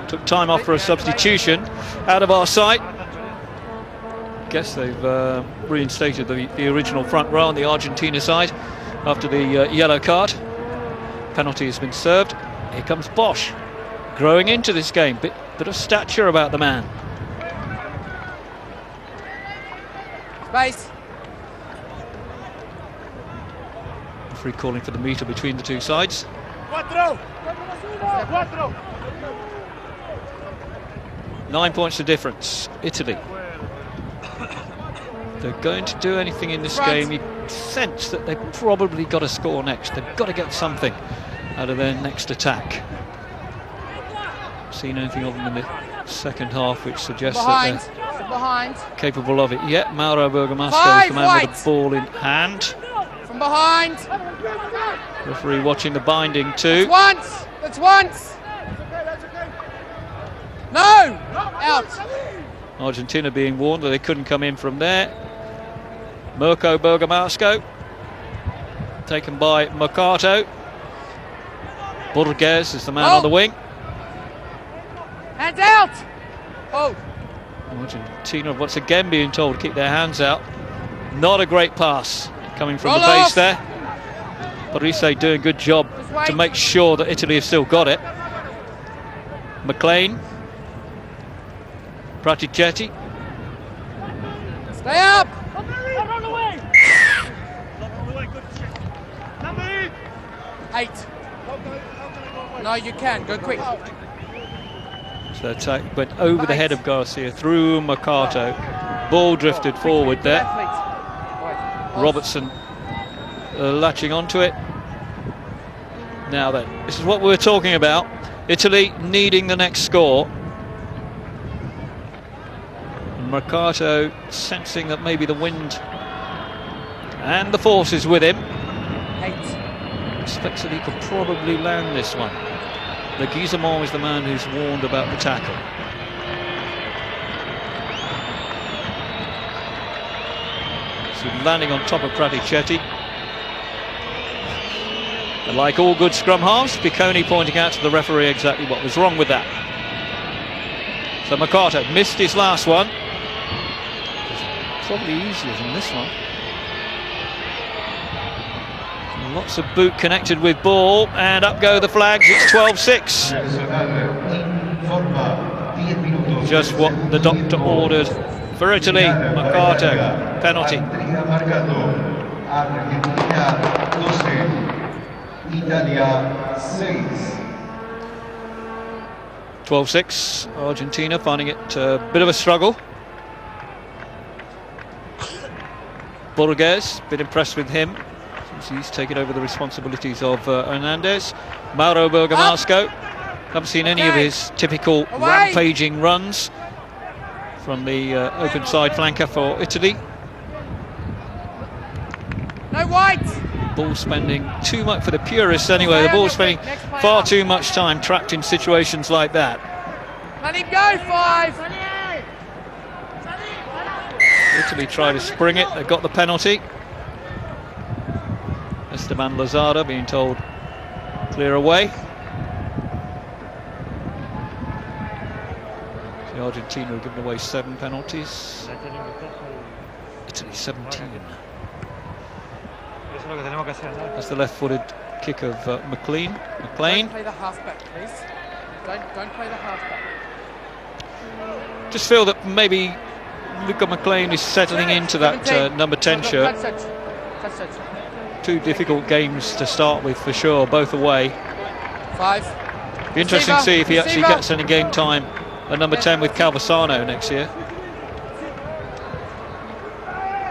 Took time off for a substitution, out of our sight. Guess they've reinstated the original front row on the Argentina side after the yellow card. Penalty has been served. Here comes Bosch, growing into this game. Bit of stature about the man. Space. Referee calling for the meter between the two sides. 9 points the difference. Italy. They're going to do anything in this game. You sense that they've probably got to score next. They've got to get something out of their next attack. Seen anything of them in the second half, which suggests that they're capable of it yet. Mauro Bergamasco is the man with the ball in hand. From behind. Referee watching the binding too. That's once. No. Out. Argentina being warned that they couldn't come in from there. Mirko Bergamasco taken by Mercato. Burgues is the man on the wing. Hands out. Oh. Argentina once again being told to keep their hands out. Not a great pass coming from the base there. Parise doing a good job to make sure that Italy have still got it. McLean. Praticetti. Stay up. 8. No, you can. Go quick. So attack went over the head of Garcia, through Mercato. Ball drifted forward there. Robertson latching onto it. Now then, this is what we were talking about. Italy needing the next score. Mercato sensing that maybe the wind and the force is with him. 8. Expects that he could probably land this one. Leguizamon is the man who's warned about the tackle. So landing on top of Praticetti. And like all good scrum halves, Picconi pointing out to the referee exactly what was wrong with that. So Mercato missed his last one. Probably easier than this one. Lots of boot connected with ball, and up go the flags. It's 12-6. Just what the doctor ordered for Italy. Mercato, penalty. 12-6. Argentina finding it a bit of a struggle. Borges, bit impressed with him. He's taken over the responsibilities of Hernandez. Mauro Bergamasco. Haven't seen any of his typical rampaging runs from the open side flanker for Italy. No white. Ball spending too much, for the purists anyway, the ball spending far too much time trapped in situations like that. Let him go, 5. Italy try to spring it, they got the penalty. Esteban Lozada being told clear away. The Argentina have given away 7 penalties. Italy 17. That's the left-footed kick of McLean. Don't play the halfback, please. Don't play the halfback. Just feel that maybe Luca McLean is settling into that number 10 shirt. Touch. 2 difficult games to start with for sure, both away. 5. Be interesting to see if he actually gets any game time at number 10 with Calvasano next year.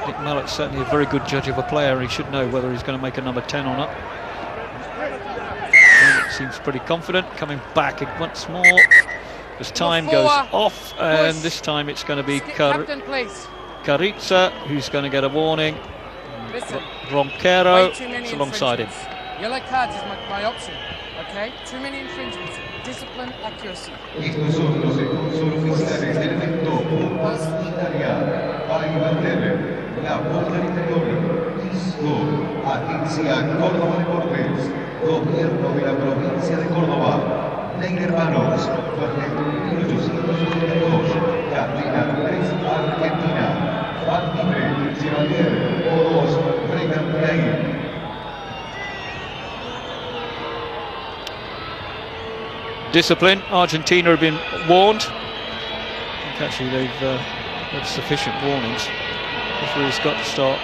Nick Mallett's certainly a very good judge of a player. He should know whether he's going to make a number 10 or not. Seems pretty confident, coming back once more as time goes off, and this time it's going to be Carizza who's going to get a warning. Ronquero is alongside him. Yellow cards is my option, okay? Too many infringements. Discipline, accuracy. Estos son los oficiales del evento Pumas Italia para mantener la bola del territorio. ISCO, Agencia Córdoba Deportes, Gobierno de la Provincia de Córdoba. Negra Hermanos, Jorge 1882, Cadena 3 Argentina, Fan Libre, Chevalier, O2, Bregan Plain. Discipline. Argentina have been warned. I think actually they've had sufficient warnings. Referee's got to start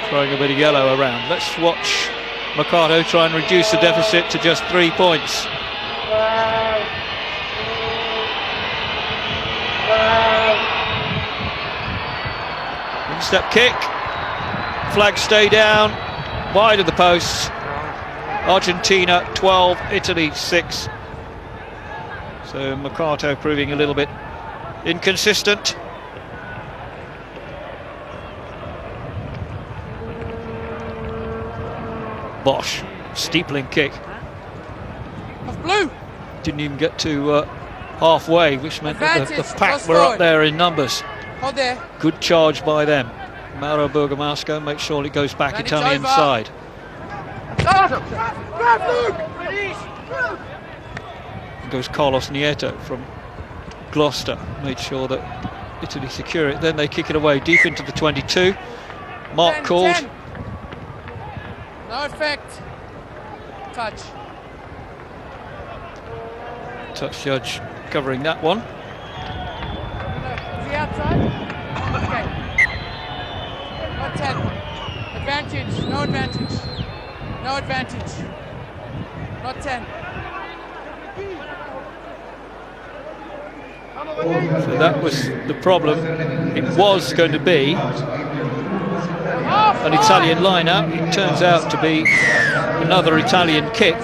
throwing a bit of yellow around. Let's watch Mercado try and reduce the deficit to just 3 points. Step kick. Flags stay down. Wide of the post. Argentina 12, Italy 6. So Mercato proving a little bit inconsistent. Bosch, steepling kick. Of blue. Didn't even get to halfway, which meant that the pack were up there in numbers. Hold there. Good charge by them. Mauro Bergamasco makes sure it goes back Italian side. And goes Carlos Nieto from Gloucester, made sure that Italy secure it. Then they kick it away deep into the 22. Mark called. 10. No effect. Touch. Touch judge covering that one. Is he outside? Okay. Not 10. Advantage. No advantage. No advantage. Not 10. So that was the problem. It was going to be an Italian line-out. It turns out to be another Italian kick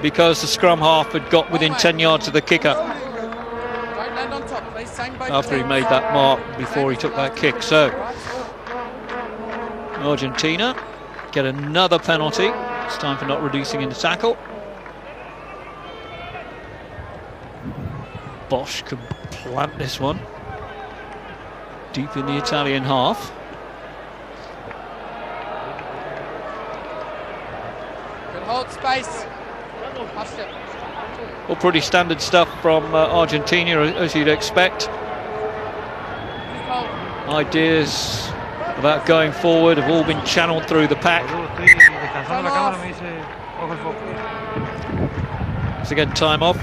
because the scrum half had got within 10 yards of the kicker after he made that mark before he took that kick. So Argentina get another penalty. It's time for not reducing in the tackle. Bosch can plant this one deep in the Italian half. Good hold space. Well, pretty standard stuff from Argentina, as you'd expect. Ideas about going forward have all been channeled through the pack. Once again, time off.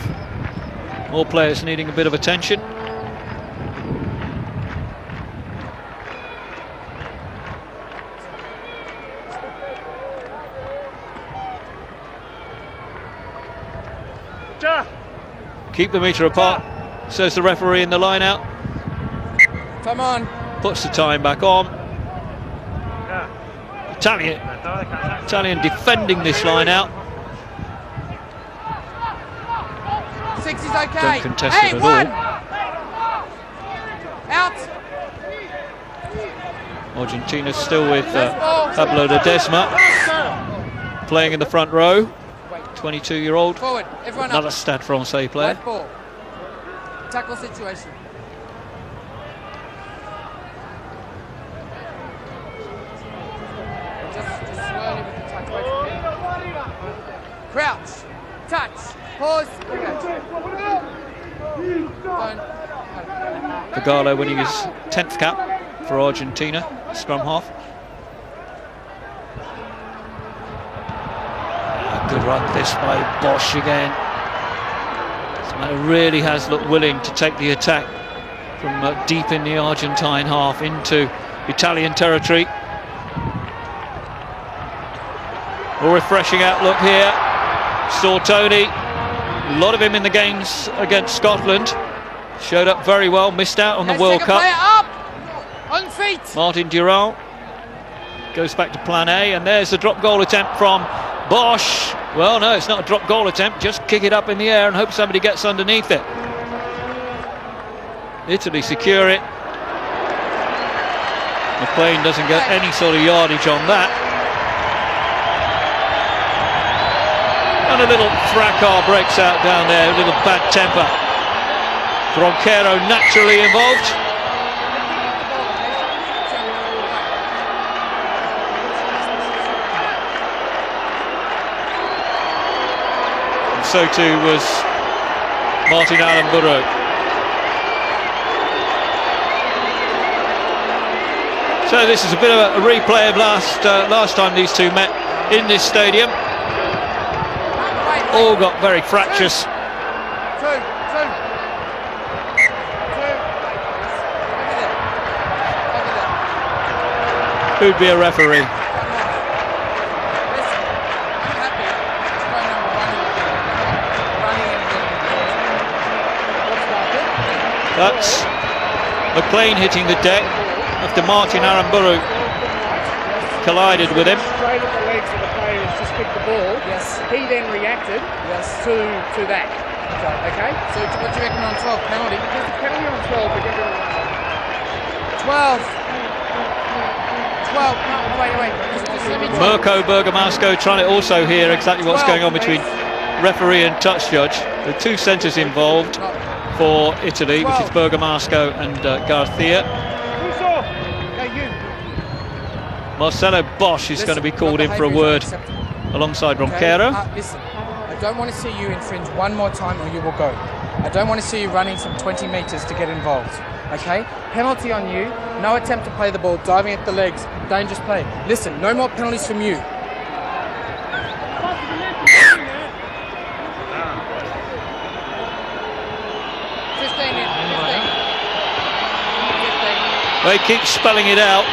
More players needing a bit of attention. Keep the metre apart, says the referee in the line out. Come on. Puts the time back on. Italian defending this line out. 6 is okay. Don't contest it at one. all. Argentina still with Pablo Ledesma playing in the front row. 22-year-old. Forward. Everyone Another up. Stade Francais player. Right ball. Tackle situation. Just slowly with the tackle. Crouch. Touch. Pause. Zagallo winning his 10th cap for Argentina, scrum half. Good run this by Bosch again. So really has looked willing to take the attack from deep in the Argentine half into Italian territory. A refreshing outlook here. Sortoni, a lot of him in the games against Scotland. Showed up very well, missed out on the World Cup. Up. On feet. Martin Durand goes back to plan A, and there's a drop goal attempt from Bosch. Well, no, it's not a drop goal attempt. Just kick it up in the air and hope somebody gets underneath it. Italy secure it. McLean doesn't get any sort of yardage on that. And a little fracas breaks out down there, a little bad temper. Bronquero naturally involved. So too was Martin Aramburu. So this is a bit of a replay of last time these two met in this stadium. All got very fractious. Who'd be a referee? That's McLean hitting the deck after Martin Aramburu collided with him. Straight at the legs of the players just kicked the ball. Yes. He then reacted to that. Okay? So what do you reckon on 12? Penalty? There's a penalty on 12, but get 12. 12. No, wait. Just let me Mirko Bergamasco trying to also hear exactly what's going on between referee and touch judge. The two centres involved for Italy, which is Bergamasco and Garcia. Marcelo Bosch is going to be called in for a word alongside Bronquero. Listen, I don't want to see you infringe one more time or you will go. I don't want to see you running some 20 metres to get involved. Okay? Penalty on you, no attempt to play the ball, diving at the legs, dangerous play. Listen, no more penalties from you. They keep spelling it out,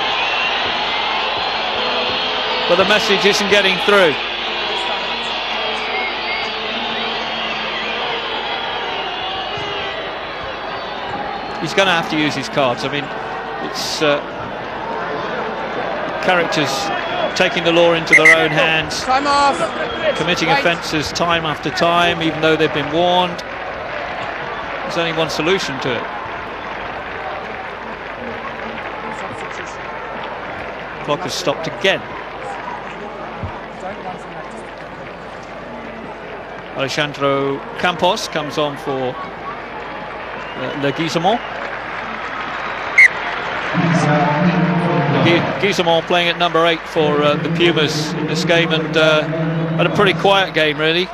but the message isn't getting through. He's going to have to use his cards. I mean, it's characters taking the law into their own hands, Time off. committing offences time after time, even though they've been warned. There's only one solution to it. Clock has stopped again. Alejandro Campos comes on for Leguizamon. Leguizamon playing at number 8 for the Pumas in this game, and had a pretty quiet game really.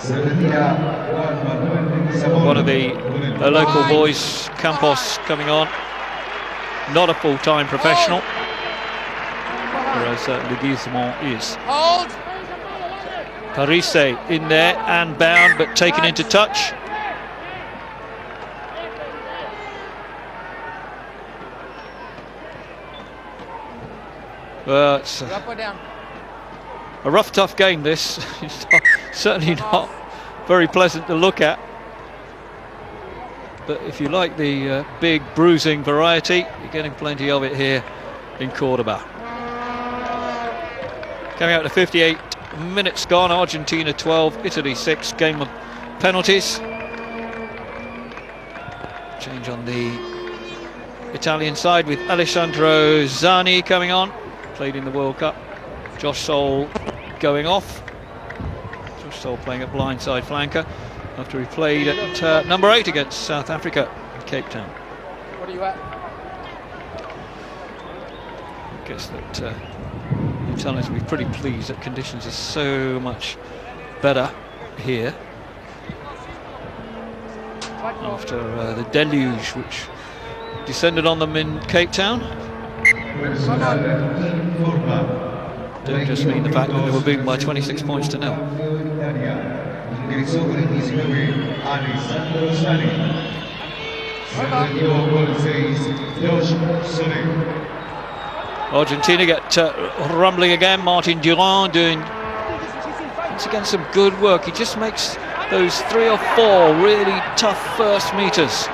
Se retira Juan Manuel Zamora. One of the local boys, Campos, coming on. Not a full-time professional, whereas Leguizamon is. Hold. Parise in there and bound, but taken into touch. It's Up or down? a rough, tough game, this. It's certainly not very pleasant to look at. But if you like the big bruising variety, you're getting plenty of it here in Cordoba. Coming out to 58 minutes gone, Argentina 12, Italy 6, game of penalties. Change on the Italian side with Alessandro Zani coming on, played in the World Cup. Josh Soul going off. Josh Soul playing at blindside flanker after he played at number 8 against South Africa in Cape Town. What are you at? I guess that the Italians will be pretty pleased that conditions are so much better here after the deluge which descended on them in Cape Town. Don't just mean the fact that they were beaten by 26 points to 0. Ingresó con el 19, Alessandro Zani. Se retiró con el 6, Josh Soler. Argentina get rumbling again. Martin Durand doing once again some good work. He just makes those 3 or 4 really tough first meters.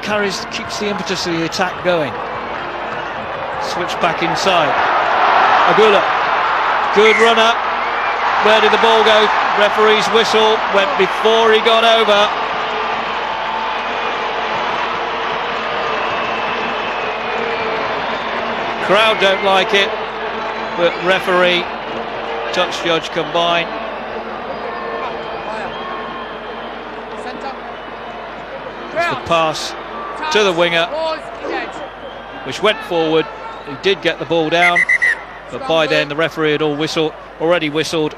Keeps the impetus of the attack going. Switch back inside. Agula, good run up. Where did the ball go? Referee's whistle went before he got over. Crowd don't like it, but referee, touch judge combined. The pass to the winger, which went forward. He did get the ball down, but by then the referee had already whistled.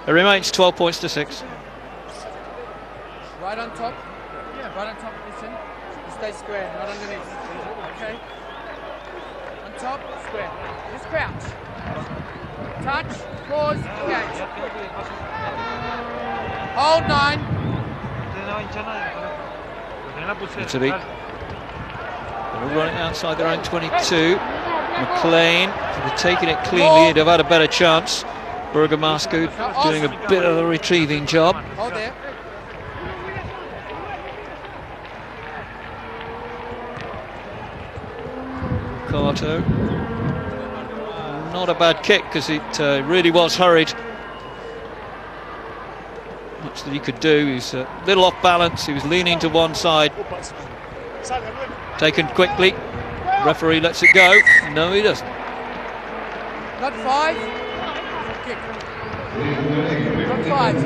It remains 12 points to 6. Right on top. Right on top, listen. You stay square, not underneath. Okay? On top, square. Just crouch. Touch, pause, engage. Hold 9. Italy. They're running outside their own 22. McLean, if they'd taken it cleanly, he'd have had a better chance. Bergamasco doing a bit of a retrieving job. Hold there. Carto. Not a bad kick because it really was hurried. Much that he could do. He's a little off balance. He was leaning to one side. Taken quickly. Referee lets it go. No, he doesn't. Not 5. Kick. Not 5.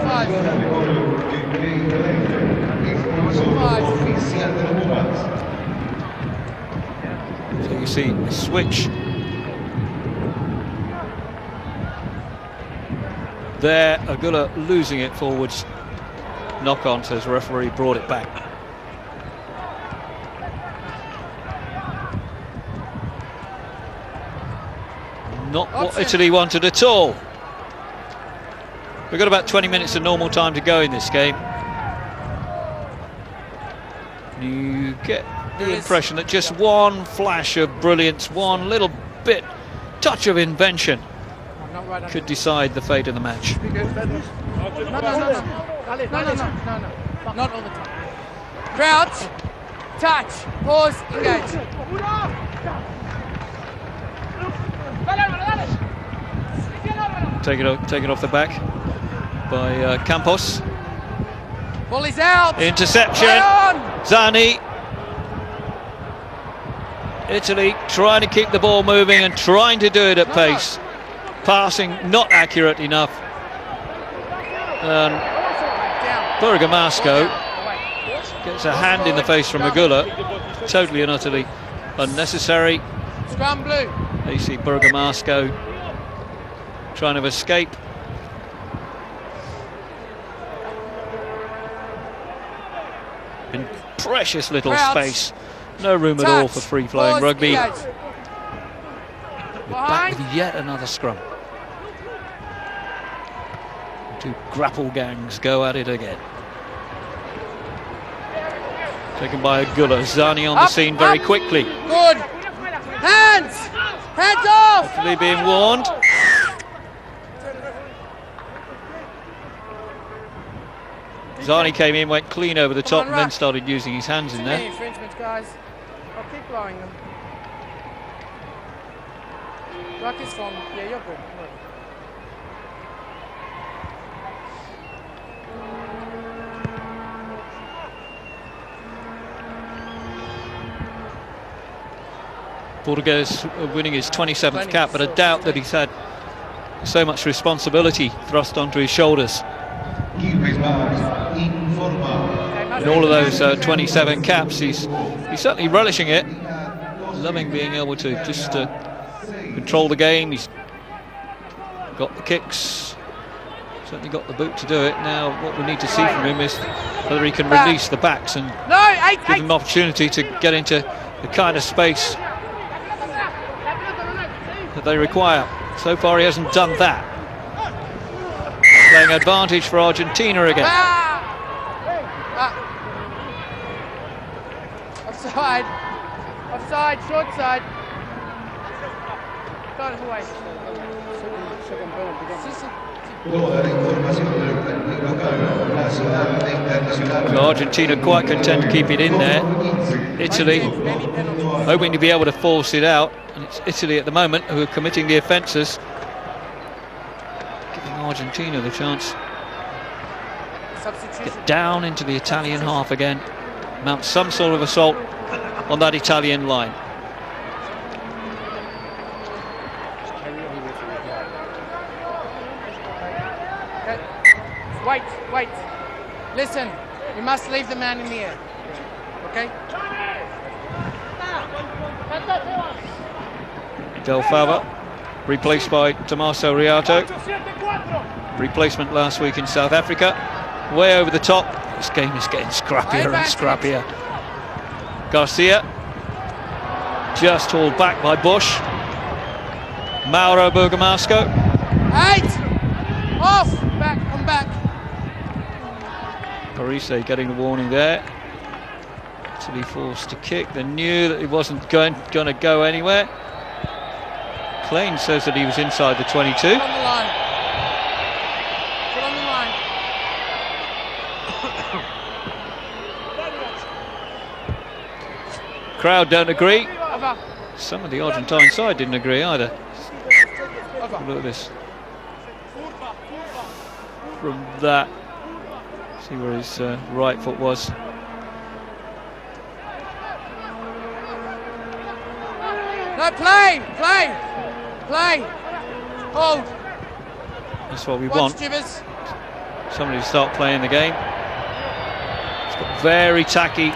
5. 5. So you see a switch there. Agula losing it forwards. Knock on, says referee, brought it back. Not what Italy wanted at all. We've got about 20 minutes of normal time to go in this game. You get the impression that just one flash of brilliance, one little touch of invention could decide the fate of the match. No. Not all the time. Crouch, touch, pause, engage. Taken off the back by Campos. Ball is out. Interception. Zani. Italy trying to keep the ball moving and trying to do it at pace. Passing not accurate enough. Bergamasco gets a hand in the face from Agula. Totally and utterly unnecessary. Scrum blue. You see Bergamasco trying to escape. In precious little space. No room at all for free-flowing rugby. We're back with yet another scrum. Two grapple gangs go at it again. Taken by Agula. Zani on the scene very quickly. Good. Hands! Hands off! Hopefully being warned. Zani came in, went clean over the top, and then started using his hands in there. Infringements, guys. I'll keep blowing them. Ruck is gone. Yeah, you're good. Burgos winning his 27th cap, but I doubt that he's had so much responsibility thrust onto his shoulders. In all of those 27 caps, he's certainly relishing it, loving being able to just control the game. He's got the kicks, certainly got the boot to do it. Now what we need to see from him is whether he can release the backs and give him opportunity to get into the kind of space that they require. So far he hasn't done that. Playing advantage for Argentina again. Offside. Offside, short side. So Argentina quite content to keep it in there. Italy hoping to be able to force it out, and it's Italy at the moment who are committing the offences, giving Argentina the chance to get down into the Italian half again, mount some sort of assault on that Italian line. Wait. Listen, you must leave the man in the air. Okay? Del Fava, replaced by Tommaso Riato. Replacement last week in South Africa. Way over the top. This game is getting scrappier and scrappier. Garcia, just hauled back by Bush. Mauro Bergamasco. 8! Off! Back, come back. Parise getting the warning there. To be forced to kick. They knew that he wasn't going to go anywhere. Klein says that he was inside the 22. Put on the line. Put on the line. Crowd don't agree. Some of the Argentine side didn't agree either. Look at this. From that, see where his right foot was. No, play. Hold. That's what we want. Jibbers. Somebody to start playing the game. It's got very tacky,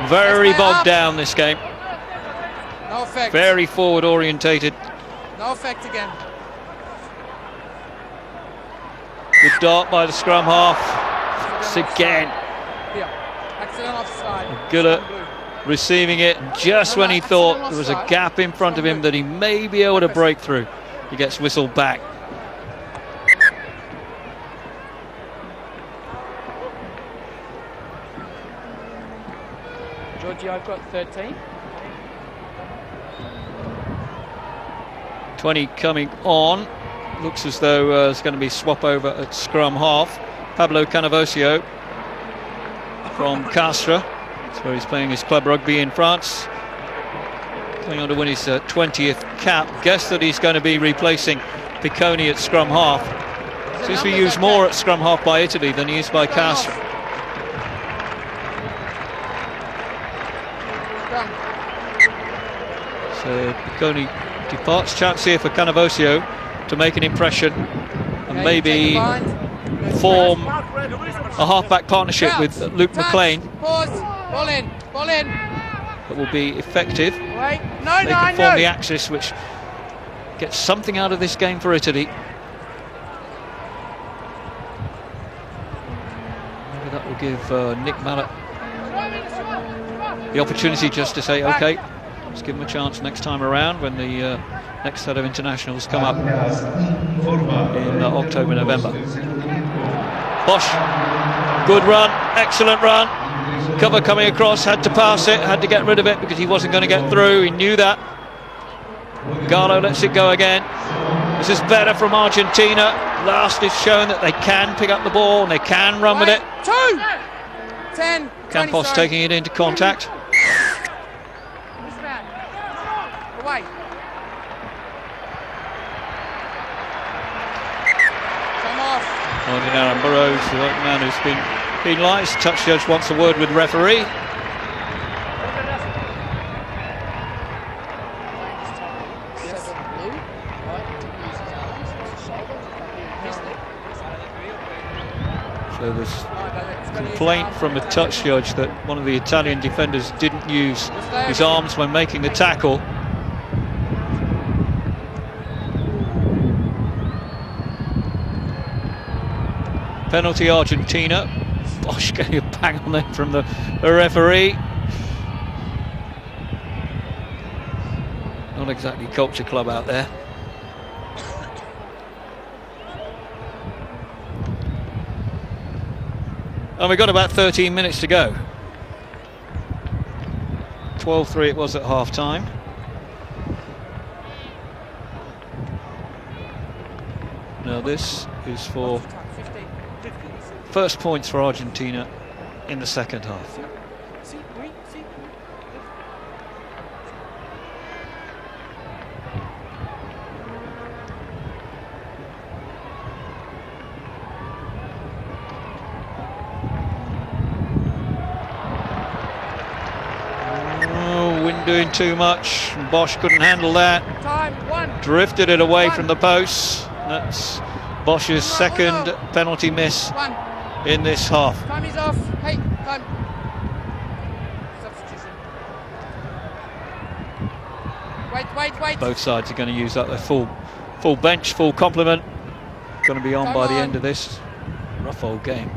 very bogged down this game. No effect. Very forward orientated. No effect again. Good dart by the scrum half. It's again. Yeah. Accident offside. Good receiving it just when he thought there was a gap in front of him that he may be able to break through. He gets whistled back. Georgie, I've got 13. 20 coming on. Looks as though there's going to be swap over at scrum half. Pablo Canavosio from Castres. That's where he's playing his club rugby in France. Going on to win his 20th cap. Guess that he's going to be replacing Picconi at scrum half. Seems to be used more at scrum half by Italy than he is by Castres. So Picconi departs. Chance here for Canavosio to make an impression and maybe form a half-back partnership with Luke McLean. Pause. Ball in. That will be effective. Wait. They can form the axis, which gets something out of this game for Italy. give Nick Mallett the opportunity just to say, OK, let's give him a chance next time around when the next set of internationals come up in October, November. Bosch, good run, excellent run. Cover coming across, had to pass it, had to get rid of it because he wasn't going to get through. He knew that. Gallo lets it go again. This is better from Argentina. Last is shown that they can pick up the ball and they can run with it. 10. Campos taking it into contact. Away. Come off. Aaron Burrows, the man who's been penalised. Touch judge wants a word with referee. So there's complaint from a touch judge that one of the Italian defenders didn't use his arms when making the tackle. Penalty Argentina. Bosch getting a bang on there from the referee. Not exactly culture club out there. And we've got about 13 minutes to go. 12-3 it was at half time. Now this is for first points for Argentina in the second half. Doing too much. Bosch couldn't handle that. Drifted it away from the posts. That's Bosch's second penalty miss in this half. Time is off. Hey, time. Substitution. Wait. Both sides are going to use up their full bench, full complement. Going to be on by the end of this rough old game.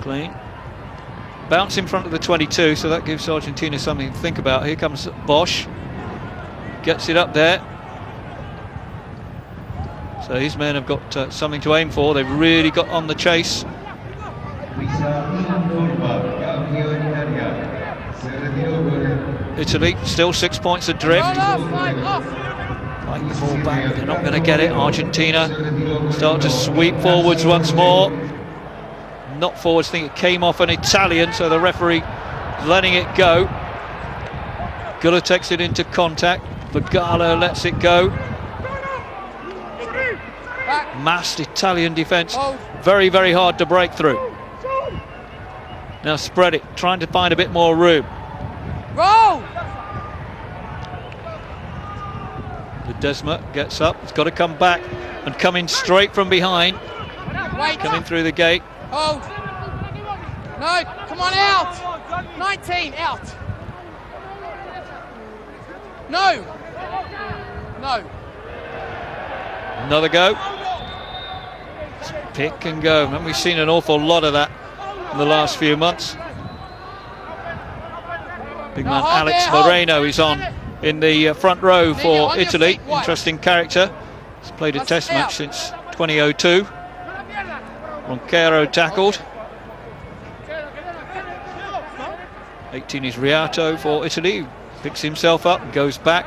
Clean. Bounce in front of the 22, so that gives Argentina something to think about. Here comes Bosch. Gets it up there. So his men have got something to aim for. They've really got on the chase. Italy still 6 points adrift. Like the ball back, they're not going to get it. Argentina start to sweep forwards once more. Not forwards, I think it came off an Italian, so the referee letting it go. Guller takes it into contact. Vergalo lets it go. Massed Italian defence. Very, very hard to break through. Now spread it, trying to find a bit more room. Roll! Ledesma gets up, he's got to come back and come in straight from behind. Coming through the gate. Hold. No, come on, out. 19, out. No. Another go. Pick and go. Haven't we seen an awful lot of that in the last few months? Big man Alex Moreno is on in the front row for Italy. Interesting character. He's played a test match since 2002. Ronquero tackled. 18 is Riato for Italy. Picks himself up and goes back.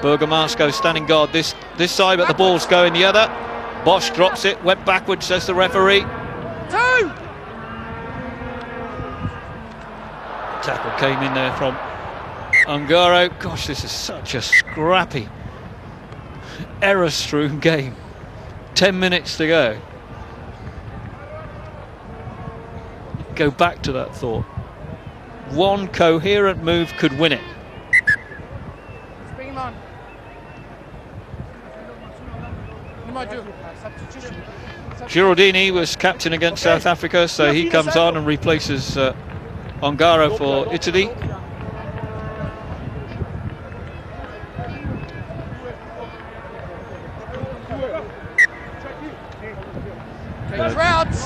Bergamasco standing guard this side, but the ball's going the other. Bosch drops it, went backwards, says the referee. 2! Tackle came in there from Ungaro. Gosh, this is such a scrappy, error-strewn game. 10 minutes to go. Go back to that thought. One coherent move could win it. Bring him on. Giraldini was captain against South Africa, so he comes on and replaces Ongaro for Italy.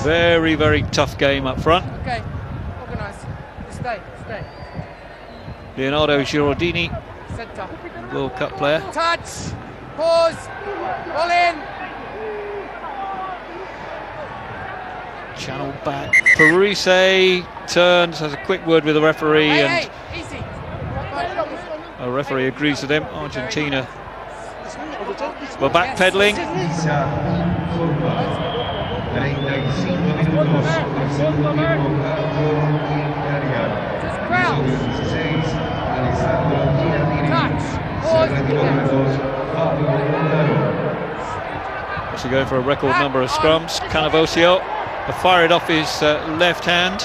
Very, very tough game up front. Okay, organise. Stay. Leonardo Giordini, Centre. World Cup player. Touch. Pause. Ball in. Channel back. Parise turns, has a quick word with the referee, and Easy. a referee agrees with him. Argentina were backpedaling. 35 minutos del segundo tiempo, campo Italia. Número 16, Alessandro Giardini. Se retiró número 2, Fabio Montaro. Actually going for a record number of scrums. Canavosio fired off his left hand.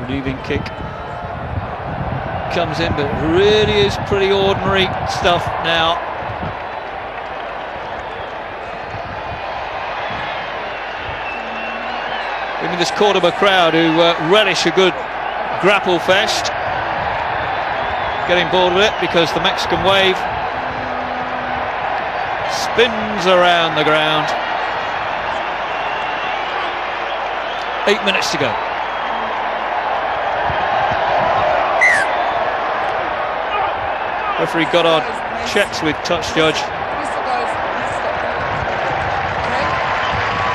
Relieving kick comes in, but really is pretty ordinary stuff now. Even this Cordoba crowd who relish a good grapple fest, getting bored with it because the Mexican wave spins around the ground. 8 minutes to go. Referee Goddard checks with touch judge.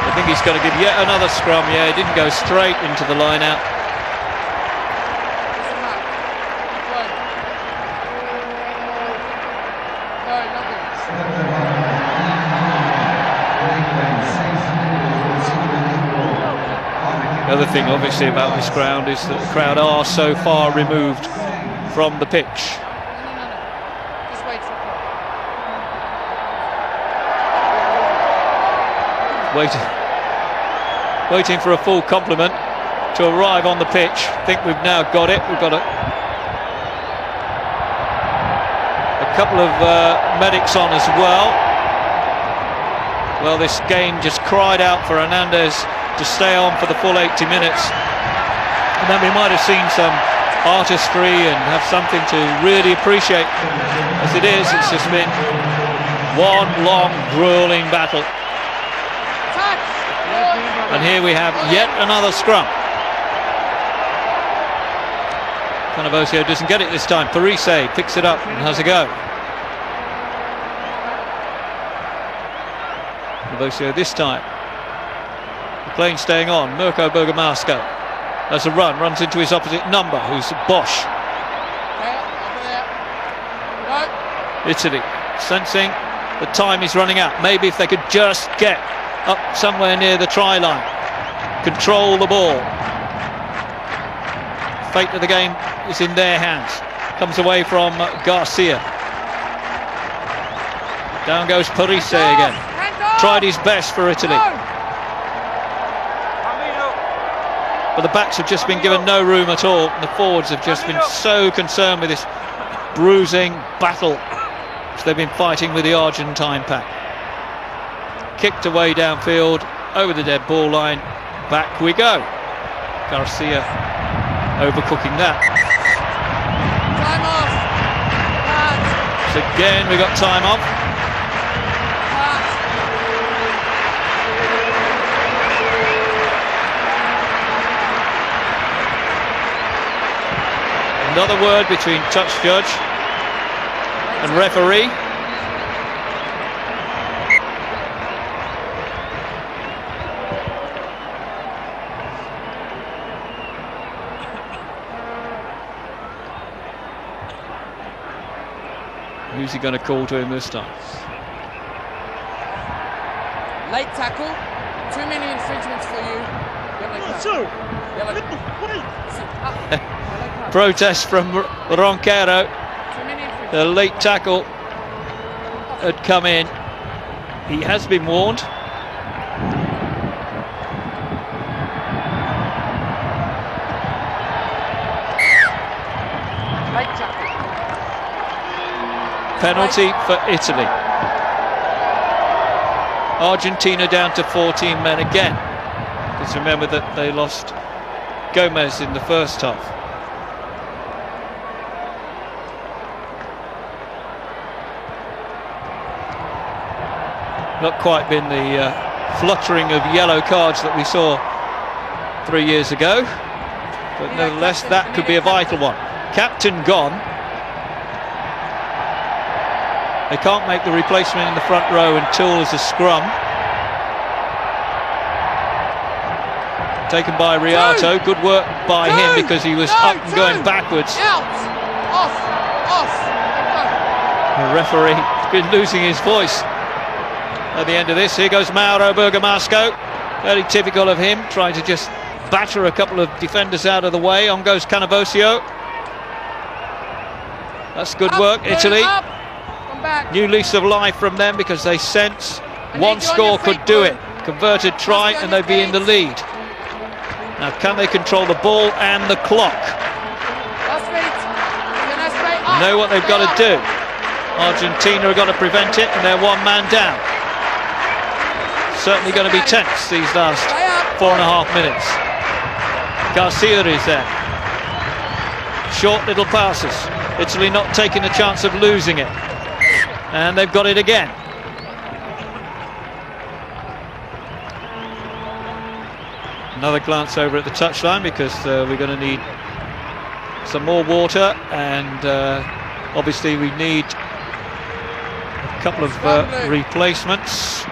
I think he's going to give yet another scrum. Yeah, he didn't go straight into the line out. The other thing obviously about this ground is that the crowd are so far removed from the pitch. Waiting for a full complement to arrive on the pitch. I think we've now got it. We've got a couple of medics on as well. Well, this game just cried out for Hernandez to stay on for the full 80 minutes. And then we might have seen some artistry and have something to really appreciate. As it is, it's just been one long, grueling battle. And here we have yet another scrum. Canavosio doesn't get it this time. Parise picks it up and has a go. Canavosio this time. The plane staying on. Mirko Bergamasco has a run, runs into his opposite number, who's Bosch. Italy sensing the time is running out. Maybe if they could just get up somewhere near the try line, control the ball. Fate of the game is in their hands. Comes away from Garcia. Down goes Parise again. Tried his best for Italy, but the backs have just been given no room at all, and the forwards have just been so concerned with this bruising battle which they've been fighting with the Argentine pack. Kicked away downfield, over the dead ball line, back we go. Garcia overcooking that. Time off. So again we got time off. Another word between touch judge and referee. Who's he going to call to him this time? Late tackle. Too many infringements for you. Yellow card. Protest from Ronquero. The late tackle had come in. He has been warned. Penalty for Italy. Argentina down to 14 men again. Because remember that they lost Gomez in the first half. Not quite been the fluttering of yellow cards that we saw 3 years ago, but nevertheless that could be a vital one. Captain gone. They can't make the replacement in the front row until there's a scrum. Taken by Rialto. Good work by him because he was up and going backwards. Off. The referee has been losing his voice at the end of this. Here goes Mauro Bergamasco. Very typical of him, trying to just batter a couple of defenders out of the way. On goes Canavosio. That's good work, Italy. New lease of life from them because they sense one score could do it. Converted try and they'd be in the lead. Now can they control the ball and the clock? Know what they've got to do. Argentina have got to prevent it and they're one man down. Certainly going to be tense these last 4.5 minutes. Garcia is there. Short little passes. Italy not taking the chance of losing it. And they've got it again. Another glance over at the touchline because we're going to need some more water, and obviously we need a couple of replacements.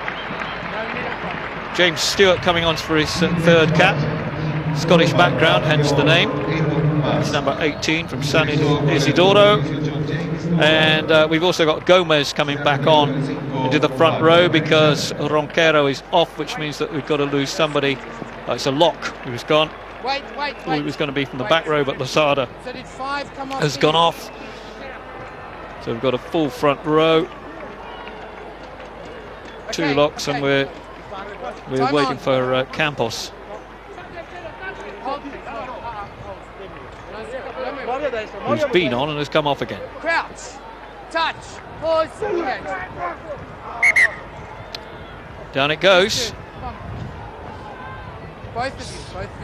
James Stewart coming on for his third cap. Scottish background, hence the name. It's number 18 from San Isidoro. And we've also got Gomez coming back on into the front row because Ronquero is off, which means that we've got to lose somebody. It's a lock who was gone. Who it was going to be from the back row, but Losada has gone off. So we've got a full front row. Two locks, and we're waiting for Campos. Who's been on and has come off again. Crouch, touch, pause, down it goes.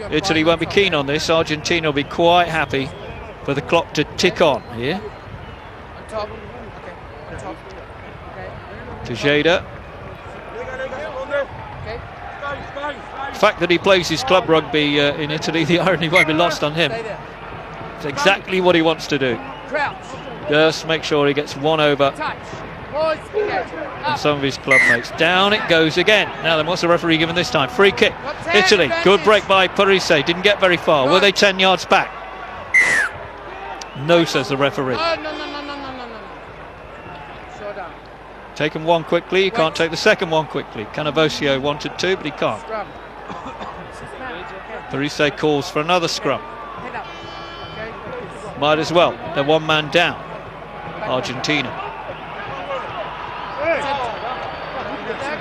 Italy won't be keen on this. Argentina will be quite happy for the clock to tick on here. Tejeda. The fact that he plays his club rugby in Italy, the irony won't be lost on him. It's exactly what he wants to do. Just make sure he gets one over and some of his club mates. Down it goes again. Now then, what's the referee given this time? Free kick. Italy. Good break by Parise. Didn't get very far. Were they 10 yards back? No, says the referee. No. Taken one quickly. You can't take the second one quickly. Canavosio wanted to, but he can't. Parise calls for another scrum. Might as well. They're one man down. Argentina.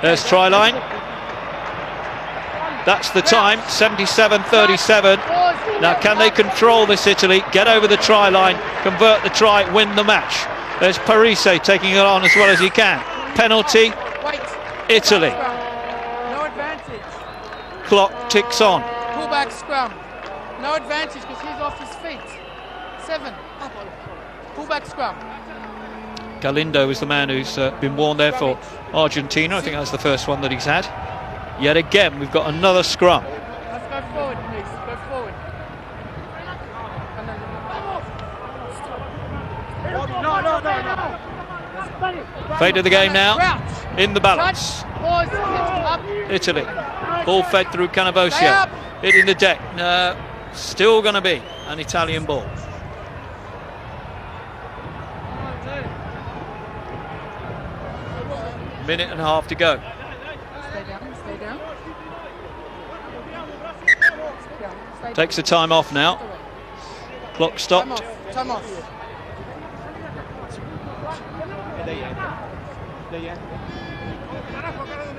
There's try line. That's the time. 77-37. Now can they control this, Italy? Get over the try line, convert the try, win the match. There's Parise taking it on as well as he can. Penalty. Italy. No advantage. Clock ticks on. Pullback scrum. No advantage because he's off his feet. 7. Pullback scrum. Galindo is the man who's been warned there for Argentina. I think that's the first one that he's had. Yet again, we've got another scrum. Let's go forward, please. Go forward. No. Fate of the game now. In the balance. Italy. Ball fed through Canavosio. Hitting the deck. No. Still going to be an Italian ball. Minute and a half to go. Stay down. Takes the time off now. Clock stopped. Time off.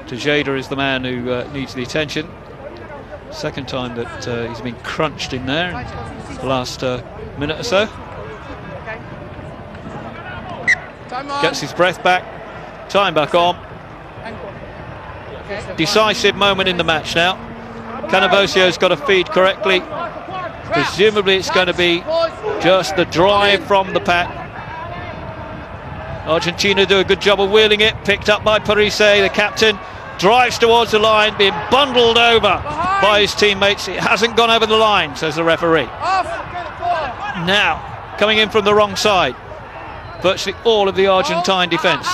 Tejeda is the man who needs the attention. Second time that he's been crunched in there in the last minute or so. Gets his breath back. Time back on. Decisive moment in the match now. Canavosio's got to feed correctly. Presumably it's going to be just the drive from the pack. Argentina do a good job of wheeling it, picked up by Parise, the captain, drives towards the line, being bundled over by his teammates. It hasn't gone over the line, says the referee. Now, coming in from the wrong side, virtually all of the Argentine defence.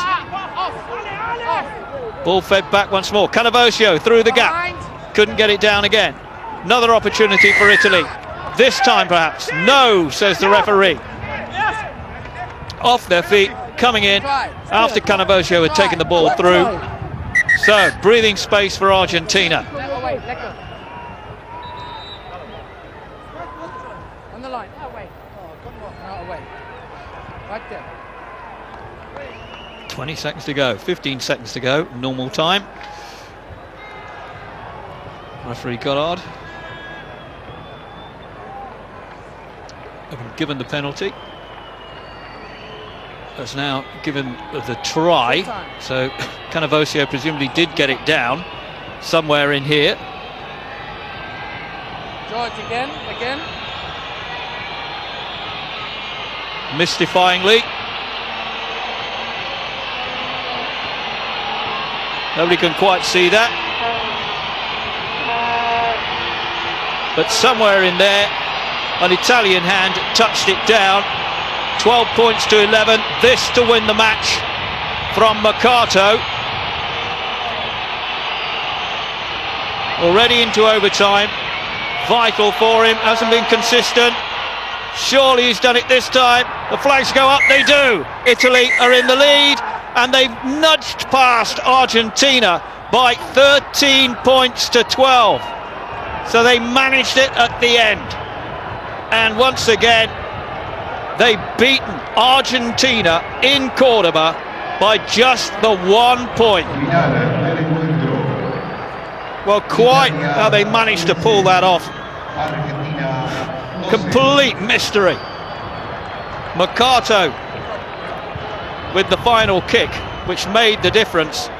Ball fed back once more. Canavosio through the gap, couldn't get it down again. Another opportunity for Italy. This time perhaps. No, says the referee. Off their feet, coming in after Canavosio had taken the ball through. So, breathing space for Argentina. On the line. Away. Away. Right there. 20 seconds to go, 15 seconds to go, normal time. Referee Goddard having given the penalty, has now given the try, so Canavosio presumably did get it down somewhere in here. George again. Mystifyingly, nobody can quite see that, but somewhere in there an Italian hand touched it down. 12 points to 11, this to win the match from Mercato. Already into overtime, vital for him, hasn't been consistent. Surely he's done it this time. The flags go up, they do. Italy are in the lead, and they've nudged past Argentina by 13 points to 12. So they managed it at the end. And once again, they've beaten Argentina in Cordoba by just the 1 point. Well, quite how they managed to pull that off. Complete mystery. Mercato with the final kick, which made the difference.